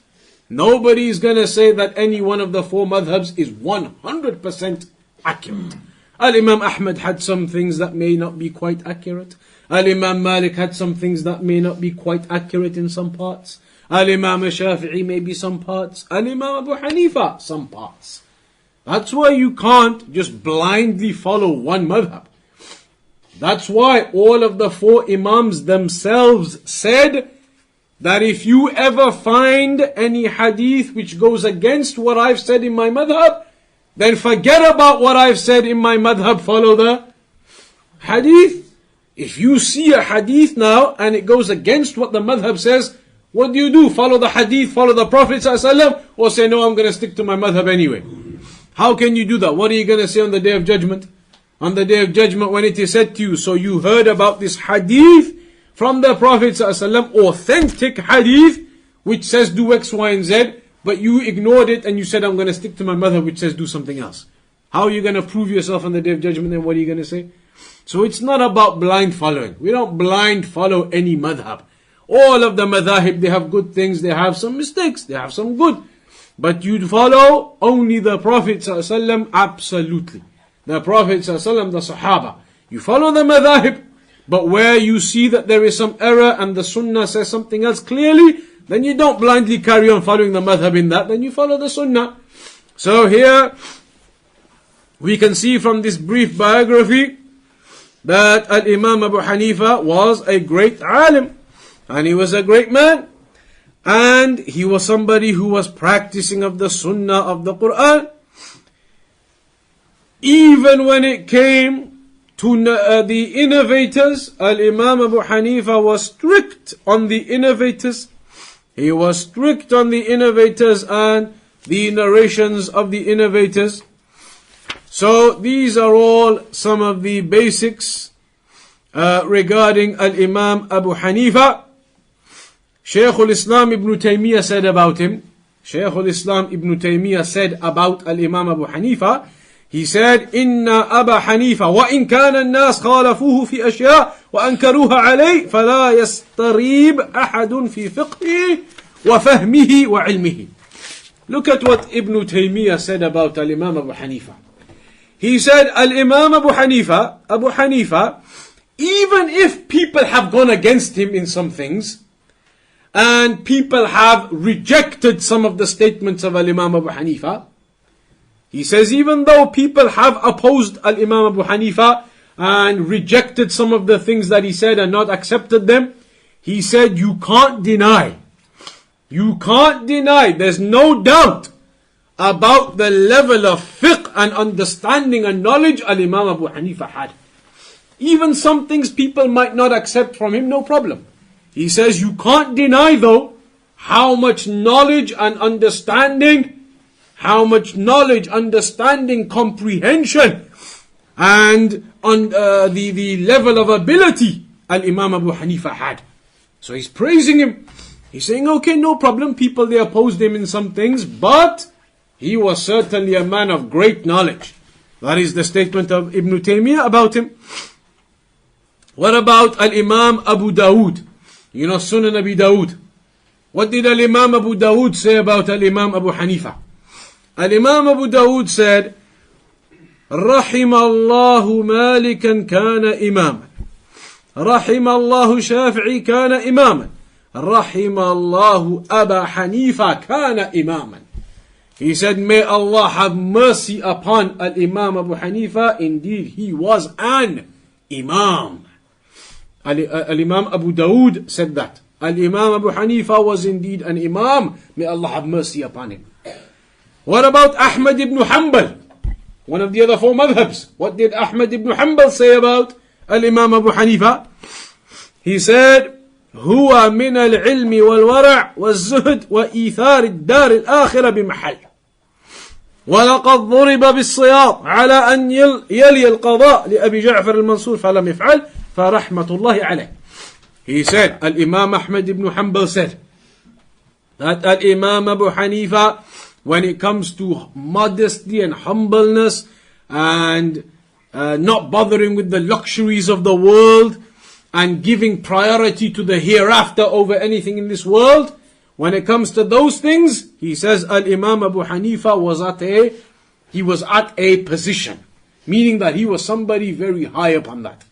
Nobody is going to say that any one of the four madhabs is 100% accurate. Al-Imam Ahmad had some things that may not be quite accurate. Al-Imam Malik had some things that may not be quite accurate in some parts. Al-Imam Shafi'i maybe some parts. Al-Imam Abu Hanifa some parts. That's why you can't just blindly follow one madhab. That's why all of the four Imams themselves said that if you ever find any hadith which goes against what I've said in my madhab, then forget about what I've said in my madhab, follow the hadith. If you see a hadith now and it goes against what the madhab says, what do? Follow the hadith, follow the Prophet ﷺ, or say, no, I'm going to stick to my madhab anyway? How can you do that? What are you going to say on the Day of Judgment? On the Day of Judgment when it is said to you, so you heard about this hadith from the Prophet ﷺ, authentic hadith, which says do X, Y, and Z, but you ignored it and you said, I'm going to stick to my madhab which says do something else. How are you going to prove yourself on the Day of Judgment then? What are you going to say? So it's not about blind following. We don't blind follow any madhab. All of the madhahib, they have good things, they have some mistakes, they have some good. But you follow only the Prophet ﷺ absolutely. The Prophet ﷺ, the Sahaba. You follow the madhahib, but where you see that there is some error and the Sunnah says something else clearly, then you don't blindly carry on following the madhab in that, then you follow the Sunnah. So here, we can see from this brief biography that Al-Imam Abu Hanifa was a great alim, and he was a great man, and he was somebody who was practicing of the Sunnah of the Quran. Even when it came to the innovators, Al-Imam Abu Hanifa was strict on the innovators. He was strict on the innovators and the narrations of the innovators. So these are all some of the basics regarding Al-Imam Abu Hanifa. Shaykh al-Islam Ibn Taymiyyah said about him, Shaykh al-Islam Ibn Taymiyyah said about Al-Imam Abu Hanifa, he said, إن أبا حنيفة وإن كان الناس خالفوه في أشياء وأنكروها عليه فلا يستريب أحد في فقهه وفهمه وعلمه. Look at what Ibn Taymiyyah said about Al-Imam Abu Hanifa. He said, Al-Imam Abu Hanifa, even if people have gone against him in some things, and people have rejected some of the statements of Al-Imam Abu Hanifa, he says, even though people have opposed Al-Imam Abu Hanifa and rejected some of the things that he said and not accepted them, he said, you can't deny, there's no doubt about the level of fiqh and understanding and knowledge Al-Imam Abu Hanifa had. Even some things people might not accept from him, no problem. He says, you can't deny though how much knowledge and understanding, comprehension, and on the level of ability Al-Imam Abu Hanifa had. So he's praising him. He's saying, okay, no problem, people they opposed him in some things, but he was certainly a man of great knowledge. That is the statement of Ibn Taymiyyah about him. What about Al-Imam Abu Dawood? You know Sunan Abi Dawood. What did Al-Imam Abu Dawood say about Al-Imam Abu Hanifa? Al-Imam Abu Dawood said, رحم الله مالكا كان إماما رحم الله شافعي كان إماما رحم الله أبا حنيفة كان إماما. He said, may Allah have mercy upon Al-Imam Abu Hanifa, indeed he was an Imam. Al-Imam Abu Dawood said that. Al-Imam Abu Hanifa was indeed an Imam, may Allah have mercy upon him. What about Ahmad ibn Hanbal? One of the other four madhabs. What did Ahmad ibn Hanbal say about Al-Imam Abu Hanifa? He said, هو من العلم والورع والزهد وإيثار الدار الآخرة بمحل ولقد ضرب بالصياط على أن يلي القضاء لأبي جعفر المنصور فلم يفعل فرحمة الله عليه. He said, Al-Imam Ahmad ibn Hanbal said that Al-Imam Abu Hanifa, when it comes to modesty and humbleness and not bothering with the luxuries of the world and giving priority to the hereafter over anything in this world, when it comes to those things, he says Al-Imam Abu Hanifa was at a position, meaning that he was somebody very high upon that.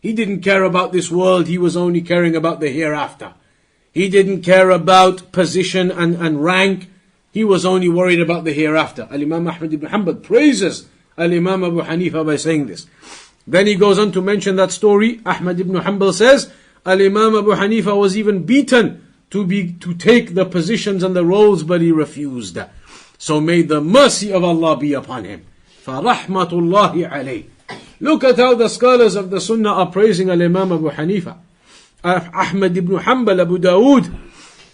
He didn't care about this world, he was only caring about the hereafter. He didn't care about position and rank, he was only worried about the hereafter. Al-Imam Ahmad ibn Hanbal praises Al-Imam Abu Hanifa by saying this. Then he goes on to mention that story. Ahmad ibn Hanbal says, Al-Imam Abu Hanifa was even beaten to take the positions and the roles, but he refused. So may the mercy of Allah be upon him. فَرَحْمَةُ اللَّهِ عَلَيْهِ. Look at how the scholars of the Sunnah are praising Al-Imam Abu Hanifa. Ahmad ibn Hanbal, Abu Dawood,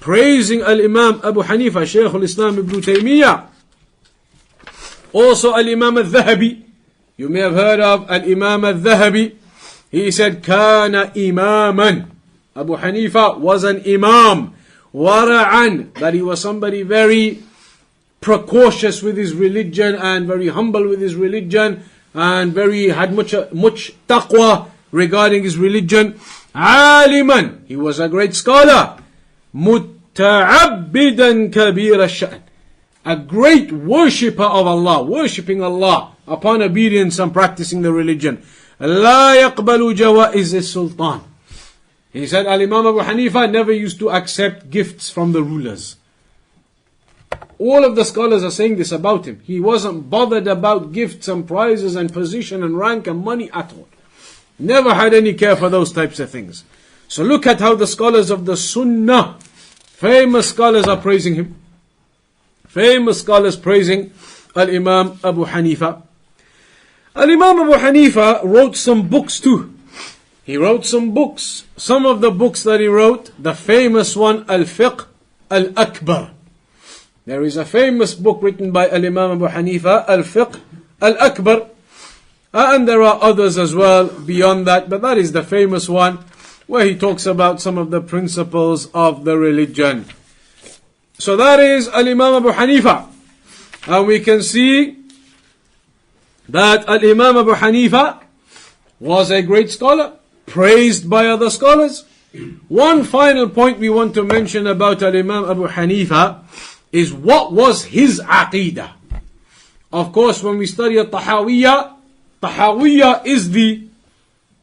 praising Al-Imam Abu Hanifa, Shaykh al-Islam Ibn Taymiyyah. Also Al-Imam Al-Dhahabi. You may have heard of Al-Imam Al-Dhahabi. He said, كَانَ إِمَامًا. Abu Hanifa was an Imam. وَرَعًا. That he was somebody very precautious with his religion and very humble with his religion and had much taqwa regarding his religion. عَالِمًا. He was a great scholar. مُتَعَبِّدًا كَبِيرَ الشَّأْنِ. A great worshipper of Allah, worshipping Allah upon obedience and practicing the religion. لا يقبل جوائز السلطان. He said Al-Imam Abu Hanifa never used to accept gifts from the rulers. all of the scholars are saying this about him. He wasn't bothered about gifts and prizes and position and rank and money at all. Never had any care for those types of things. So look at how the scholars of the Sunnah, famous scholars, are praising him. Famous scholars praising Al-Imam Abu Hanifa. Al-Imam Abu Hanifa wrote some books too. He wrote some books. Some of the books that he wrote, the famous one, Al-Fiqh Al-Akbar. There is a famous book written by Al-Imam Abu Hanifa, Al-Fiqh Al-Akbar. And there are others as well beyond that, but that is the famous one where he talks about some of the principles of the religion. So that is Al-Imam Abu Hanifa. And we can see that Al-Imam Abu Hanifa was a great scholar, praised by other scholars. One final point we want to mention about Al-Imam Abu Hanifa is what was his Aqeedah. Of course, when we study Tahaawiyah, Tahaawiyah is the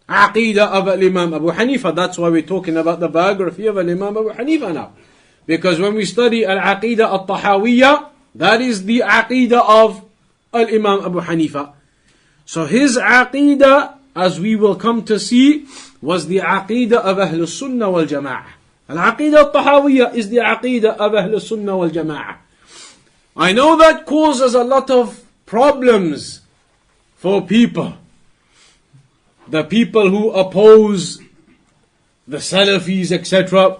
Aqeedah of Al-Imam Abu Hanifa. That's why we're talking about the biography of Al-Imam Abu Hanifa now. Because when we study Al-Aqeedah Al-Tahaawiyah, that is the Aqeedah of Al-Imam Abu Hanifa. So his Aqeedah, as we will come to see, was the Aqeedah of Ahlus Sunnah wal Jama'ah. Al-Aqeedah Al-Tahaawiyah is the Aqeedah of Ahlus Sunnah wal Jama'ah. I know that causes a lot of problems for people. The people who oppose the Salafis, etc.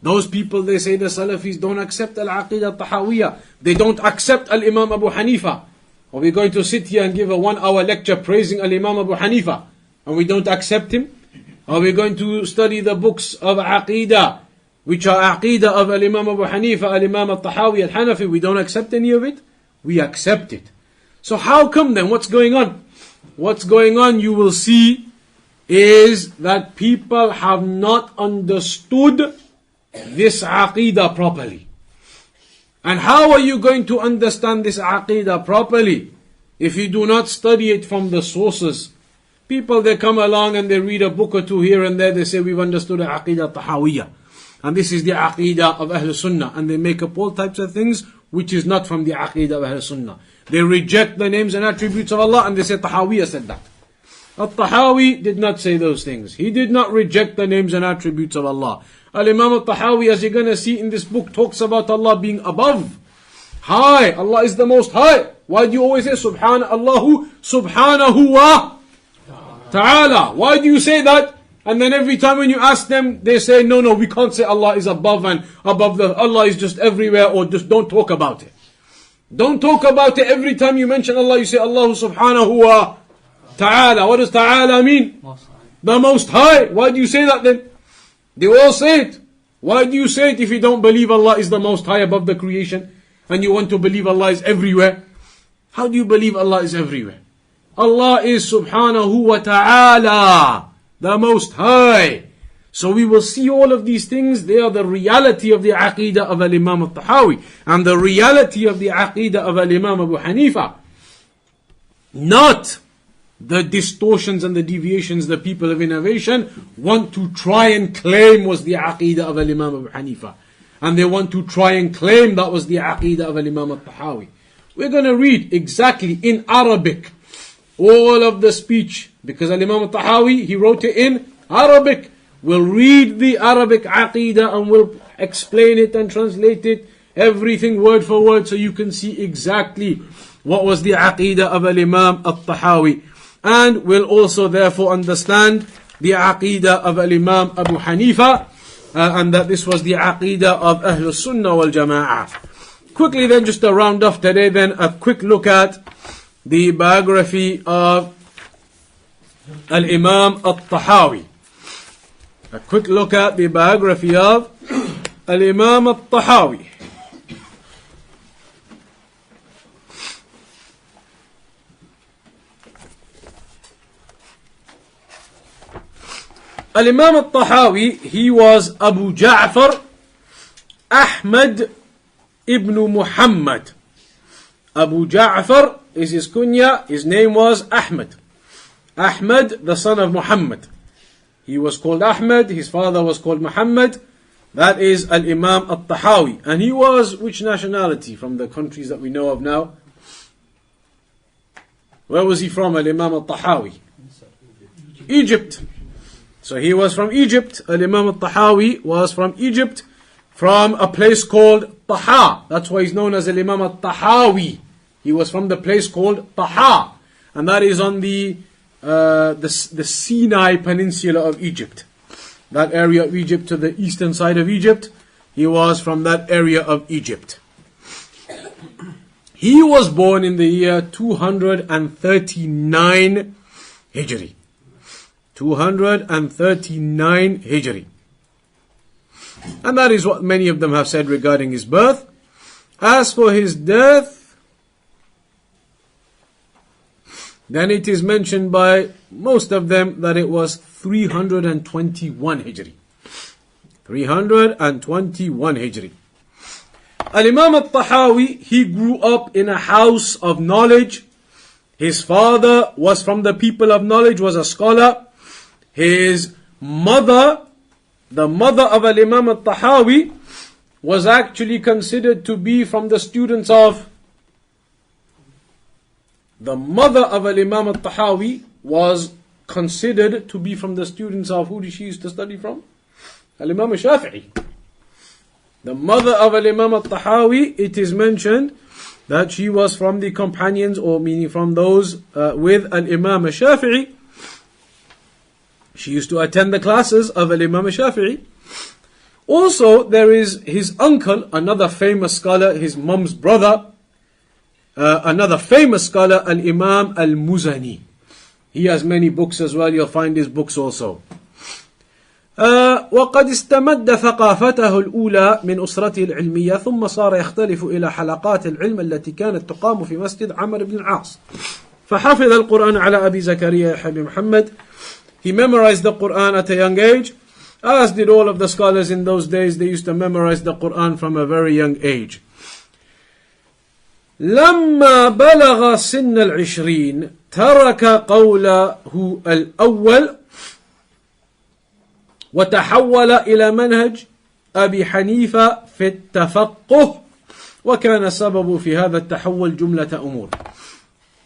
Those people, they say the Salafis don't accept Al-Aqeedah Al-Tahaawiyah. They don't accept Al-Imam Abu Hanifa. Are we going to sit here and give a 1-hour lecture praising Al-Imam Abu Hanifa and we don't accept him? Are we going to study the books of Aqeedah, which are Aqeedah of Al-Imam Abu Hanifa, Al-Imam Al-Tahawi, Al-Hanafi? We don't accept any of it? We accept it. So how come then? What's going on? What's going on, you will see, is that people have not understood this Aqeedah properly. And how are you going to understand this Aqeedah properly if you do not study it from the sources? People, they come along and they read a book or two here and there, they say we've understood the Aqeedah Tahaawiyah. And this is the Aqeedah of Ahlus Sunnah. And they make up all types of things which is not from the Aqeedah of Ahlus Sunnah. They reject the names and attributes of Allah and they say Tahaawiyah said that. Al-Tahawi did not say those things. He did not reject the names and attributes of Allah. Al-Imam Al-Tahawi, as you're going to see in this book, talks about Allah being above, high. Allah is the most high. Why do you always say Subhanallahu, Subhanahu wa Ta'ala? Why do you say that? And then every time when you ask them, they say, no, we can't say Allah is above and above Allah is just everywhere, or just don't talk about it. Don't talk about it. Every time you mention Allah, you say Allahu Subhanahu wa Ta'ala. What does Ta'ala mean? The most high. Why do you say that then? They all say it. Why do you say it if you don't believe Allah is the most high above the creation and you want to believe Allah is everywhere? How do you believe Allah is everywhere? Allah is Subhanahu wa Ta'ala, the most high. So we will see all of these things. They are the reality of the Aqeedah of Al-Imam Al-Tahawi and the reality of the Aqeedah of Al-Imam Abu Hanifa. Not the distortions and the deviations the people of innovation want to try and claim was the Aqeedah of Al-Imam Abu Hanifa. And they want to try and claim that was the Aqeedah of Al-Imam Al-Tahawi. We're going to read exactly in Arabic all of the speech, because Al-Imam Al-Tahawi, he wrote it in Arabic. We'll read the Arabic Aqeedah and we'll explain it and translate it, everything word for word, so you can see exactly what was the Aqeedah of Al-Imam Al-Tahawi. And we'll also therefore understand the Aqeedah of Al-Imam Abu Hanifa, and that this was the Aqeedah of Ahlus Sunnah wal Jama'ah. Quickly then, just to round off today then, a quick look at the biography of Al-Imam Al-Tahawi. A quick look at the biography of Al-Imam Al-Tahawi. Al-Imam Al-Tahawi, he was Abu Jafar Ahmad ibn Muhammad. Abu Ja'far is his kunya, his name was Ahmad. Ahmad, the son of Muhammad. He was called Ahmad, his father was called Muhammad, That is Al-Imam Al-Tahawi. And he was which nationality from the countries that we know of now? Where was he from, Al-Imam Al-Tahawi? Egypt. So he was from Egypt. Al-Imam Al-Tahawi was from Egypt, from a place called Taha. That's why he's known as Al-Imam Al-Tahawi. He was from the place called Taha. And that is on the Sinai Peninsula of Egypt. That area of Egypt to the eastern side of Egypt. He was from that area of Egypt. He was born in the year 239 Hijri. 239 Hijri. And that is what many of them have said regarding his birth. As for his death, then it is mentioned by most of them that it was 321 Hijri. 321 Hijri. Al-Imam Al-Tahawi, he grew up in a house of knowledge. His father was from the people of knowledge, was a scholar. His mother, the mother of Al-Imam Al-Tahawi, was actually considered to be from the students of... The mother of Al-Imam Al-Tahawi was considered to be from the students of... Who did she used to study from? Al-Imam Al-Shafi'i. The mother of Al-Imam Al-Tahawi, it is mentioned that she was from the companions, or meaning from those with Al-Imam Al-Shafi'i. She used to attend the classes of Al-Imam Al-Shafi'i. Also, there is his uncle, another famous scholar, his mum's brother, another famous scholar, Al-Imam Al-Muzani. He has many books as well, you'll find his books also. وقد استمد ثقافته الأولى من أسرته العلمية ثم صار يختلف إلى حلقات العلم التي كانت تقام في مسجد عمرو بن العاص فحفظ القرآن على أبي زكريا يحيى بن محمد. He memorized the Quran at a young age, as did all of the scholars in those days. They used to memorize the Quran from a very young age. لما بلغ سن العشرين ترك قوله الأول وتحول إلى منهج أبي حنيفة في التفقه وكان سبب في هذا التحول جملة أمور.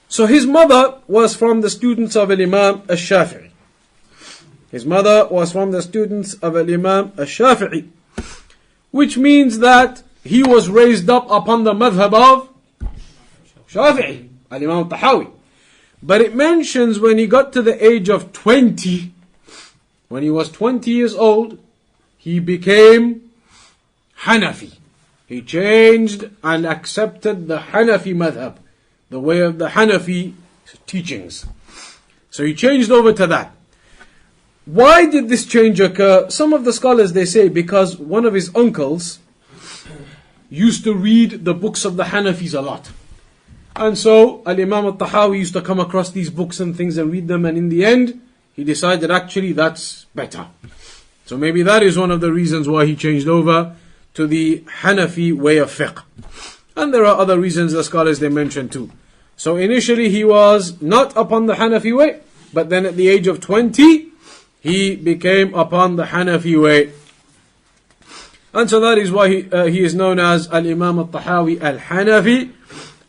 So his mother was from the students of Imam Al-Shafi'i. His mother was from the students of Imam Al-Shafi'i, which means that he was raised up upon the madhab of Shafi'i, Al-Imam Al-Tahawi. But it mentions when he got to the age of 20, when he was 20 years old, he became Hanafi. He changed and accepted the Hanafi madhab, the way of the Hanafi teachings. So he changed over to that. Why did this change occur? Some of the scholars, they say because one of his uncles used to read the books of the Hanafis a lot. And so Al-Imam Al-Tahawi used to come across these books and things and read them, and in the end he decided actually that's better. So maybe that is one of the reasons why he changed over to the Hanafi way of fiqh. And there are other reasons the scholars they mention too. So initially he was not upon the Hanafi way, but then at the age of 20 he became upon the Hanafi way. And so that is why he is known as Al-Imam Al-Tahawi Al-Hanafi.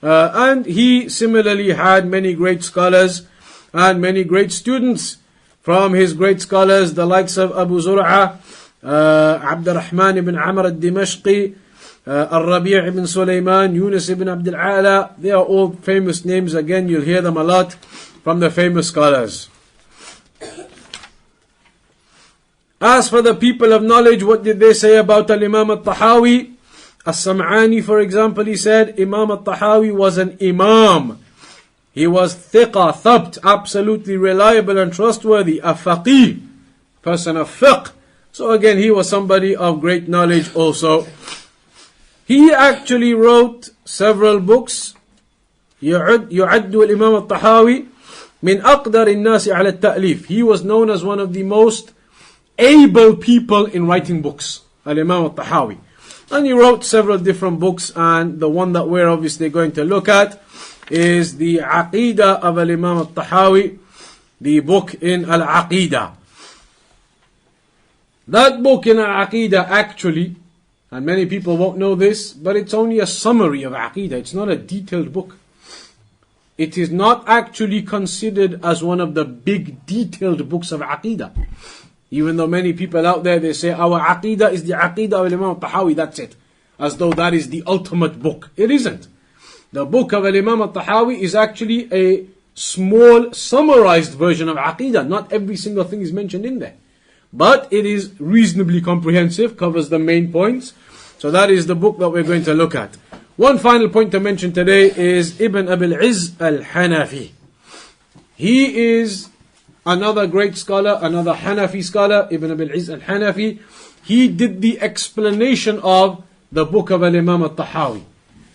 And he similarly had many great scholars and many great students. From his great scholars, the likes of Abu Zur'a, Abd al-Rahman ibn Amr al-Dimashqi, Al-Rabi' ibn Sulaiman, Yunus ibn Abd al-A'la. They are all famous names. Again, you'll hear them a lot from the famous scholars. As for the people of knowledge, what did they say about Al-Imam Al-Tahawi? As-Sam'ani, for example, he said, Imam Al-Tahawi was an Imam. He was thiqa, thabt, absolutely reliable and trustworthy, a faqih, person of fiqh. So again, he was somebody of great knowledge also. He actually wrote several books. يعد الإمام الطحاوي من أقدر الناس على التأليف. He was known as one of the most able people in writing books, Al-Imam Al-Tahawi. And he wrote several different books, and the one that we're obviously going to look at is the Aqeedah of Al-Imam Al-Tahawi, the book in Al Aqeedah. That book in Al-Aqeedah actually, and many people won't know this, but it's only a summary of Aqeedah. It's not a detailed book. It is not actually considered as one of the big detailed books of Aqeedah. Even though many people out there, they say our Aqeedah is the Aqeedah of Imam Tahawi, that's it. As though that is the ultimate book. It isn't. The book of Imam Tahawi is actually a small summarized version of Aqeedah. Not every single thing is mentioned in there. But it is reasonably comprehensive, covers the main points. So that is the book that we're going to look at. One final point to mention today is Ibn Abil Izz Al Hanafi. He is another great scholar, another Hanafi scholar, Ibn Abil Izz Al Hanafi. He did the explanation of the book of Imam Tahawi.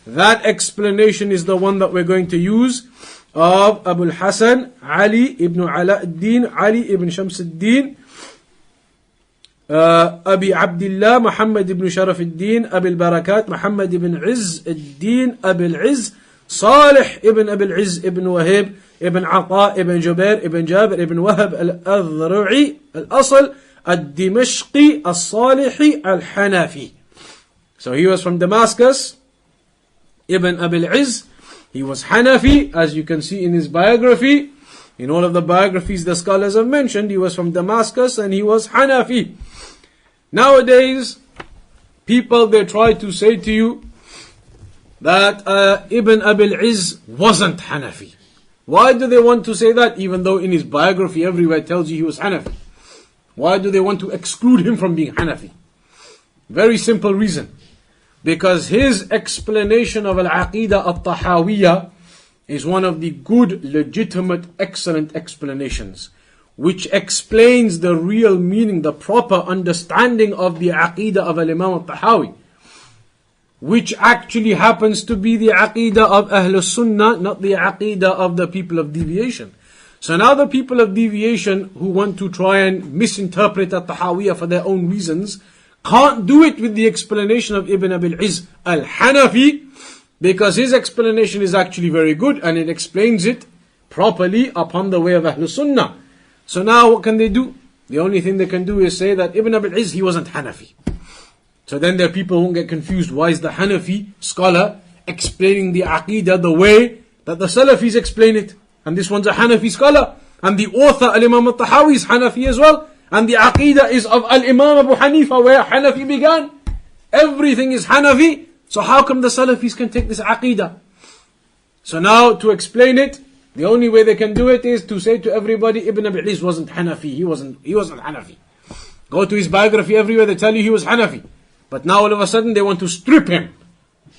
That explanation is the one that we're going to use, of Abu Hasan Ali ibn Ala ad-Din Ali ibn Shams ad-Din Abi Abdullah Muhammad ibn Sharaf ad-Din Abil Barakat Muhammad ibn Izz ad-Din Abil Izz Salih ibn Abil Izz ibn Wahib ibn Ata ibn Jubair ibn Jabir ibn Wahab al-Adhru'i al-Asl al-Dimashqi al-Salihi al-Hanafi. So he was from Damascus, Ibn Abil Izz. He was Hanafi, as you can see in his biography. In all of the biographies the scholars have mentioned, he was from Damascus and he was Hanafi. Nowadays, people, they try to say to you that Ibn Abil Izz wasn't Hanafi. Why do they want to say that, even though in his biography everywhere it tells you he was Hanafi? Why do they want to exclude him from being Hanafi? Very simple reason. Because his explanation of Al Aqeedah Al Tahaawiyah is one of the good, legitimate, excellent explanations, which explains the real meaning, the proper understanding of the Aqeedah of Imam Al Tahawi, which actually happens to be the Aqeedah of Ahlus Sunnah, not the Aqeedah of the people of deviation. So now the people of deviation who want to try and misinterpret Al Tahaawiyah for their own reasons can't do it with the explanation of Ibn Abil Izz Al Hanafi, because his explanation is actually very good and it explains it properly upon the way of Ahlus Sunnah. So now what can they do? The only thing they can do is say that Ibn Abil Izz, he wasn't Hanafi. So then their people won't get confused. Why is the Hanafi scholar explaining the Aqeedah the way that the Salafis explain it? And this one's a Hanafi scholar. And the author, Al-Imam Al-Tahawi, is Hanafi as well. And the Aqeedah is of Al-Imam Abu Hanifa, where Hanafi began. Everything is Hanafi. So how come the Salafis can take this Aqeedah? So now to explain it, the only way they can do it is to say to everybody, Ibn Abil Izz wasn't Hanafi. He wasn't Hanafi. Go to his biography everywhere, they tell you he was Hanafi. But now all of a sudden they want to strip him.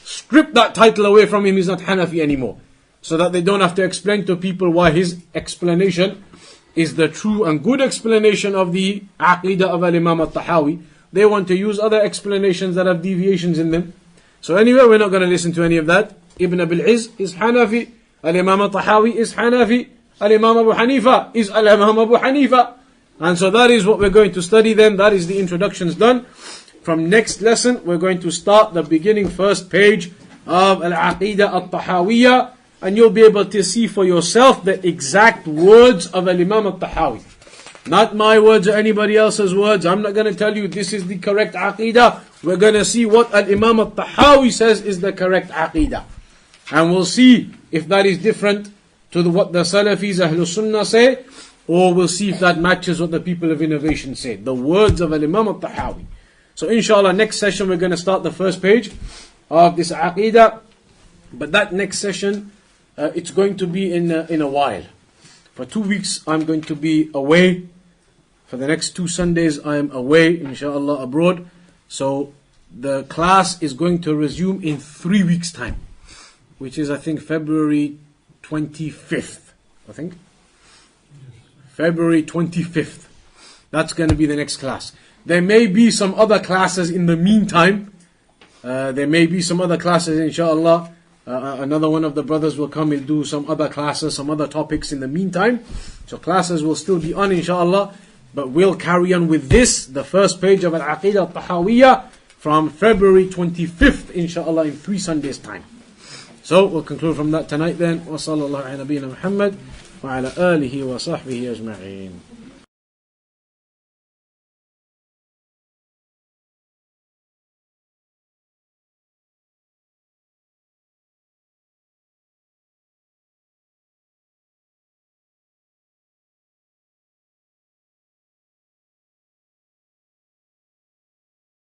Strip that title away from him, he's not Hanafi anymore. So that they don't have to explain to people why his explanation is the true and good explanation of the Aqeedah of Imam Al-Tahawi. They want to use other explanations that have deviations in them. So anyway, we're not going to listen to any of that. Ibn Abil Izz is Hanafi. Al-Imam Al-Tahawi is Hanafi. Al-Imam Abu Hanifa is Al-Imam Abu Hanifa. And so that is what we're going to study then. That is the introductions done. From next lesson, we're going to start the beginning first page of Al-Aqeedah Al-Tahawiyyah. And you'll be able to see for yourself the exact words of Al-Imam Al-Tahawi. Not my words or anybody else's words. I'm not going to tell you this is the correct Aqeedah. We're going to see what Al-Imam Al-Tahawi says is the correct Aqeedah. And we'll see if that is different to what the Salafis, Ahlus Sunnah say, or we'll see if that matches what the people of innovation say. The words of Al-Imam Al-Tahawi. So inshallah, next session we're going to start the first page of this Aqeedah. But that next session, it's going to be in a while. For 2 weeks I'm going to be away. For the next 2 Sundays I am away, inshallah, abroad. So the class is going to resume in 3 weeks time, which is I think February 25th. I think February 25th. That's going to be the next class. There may be some other classes in the meantime. There may be some other classes, inshallah. Another one of the brothers will come and do some other classes, some other topics in the meantime. So classes will still be on, inshallah. But we'll carry on with this, the first page of Al-Aqeedah Al-Tahawiyyah, from February 25th, inshallah, in 3 Sundays time. So we'll conclude from that tonight then. Wa sallallahu ala nabiyyina Muhammad wa ala alihi wa sahbihi ajma'in.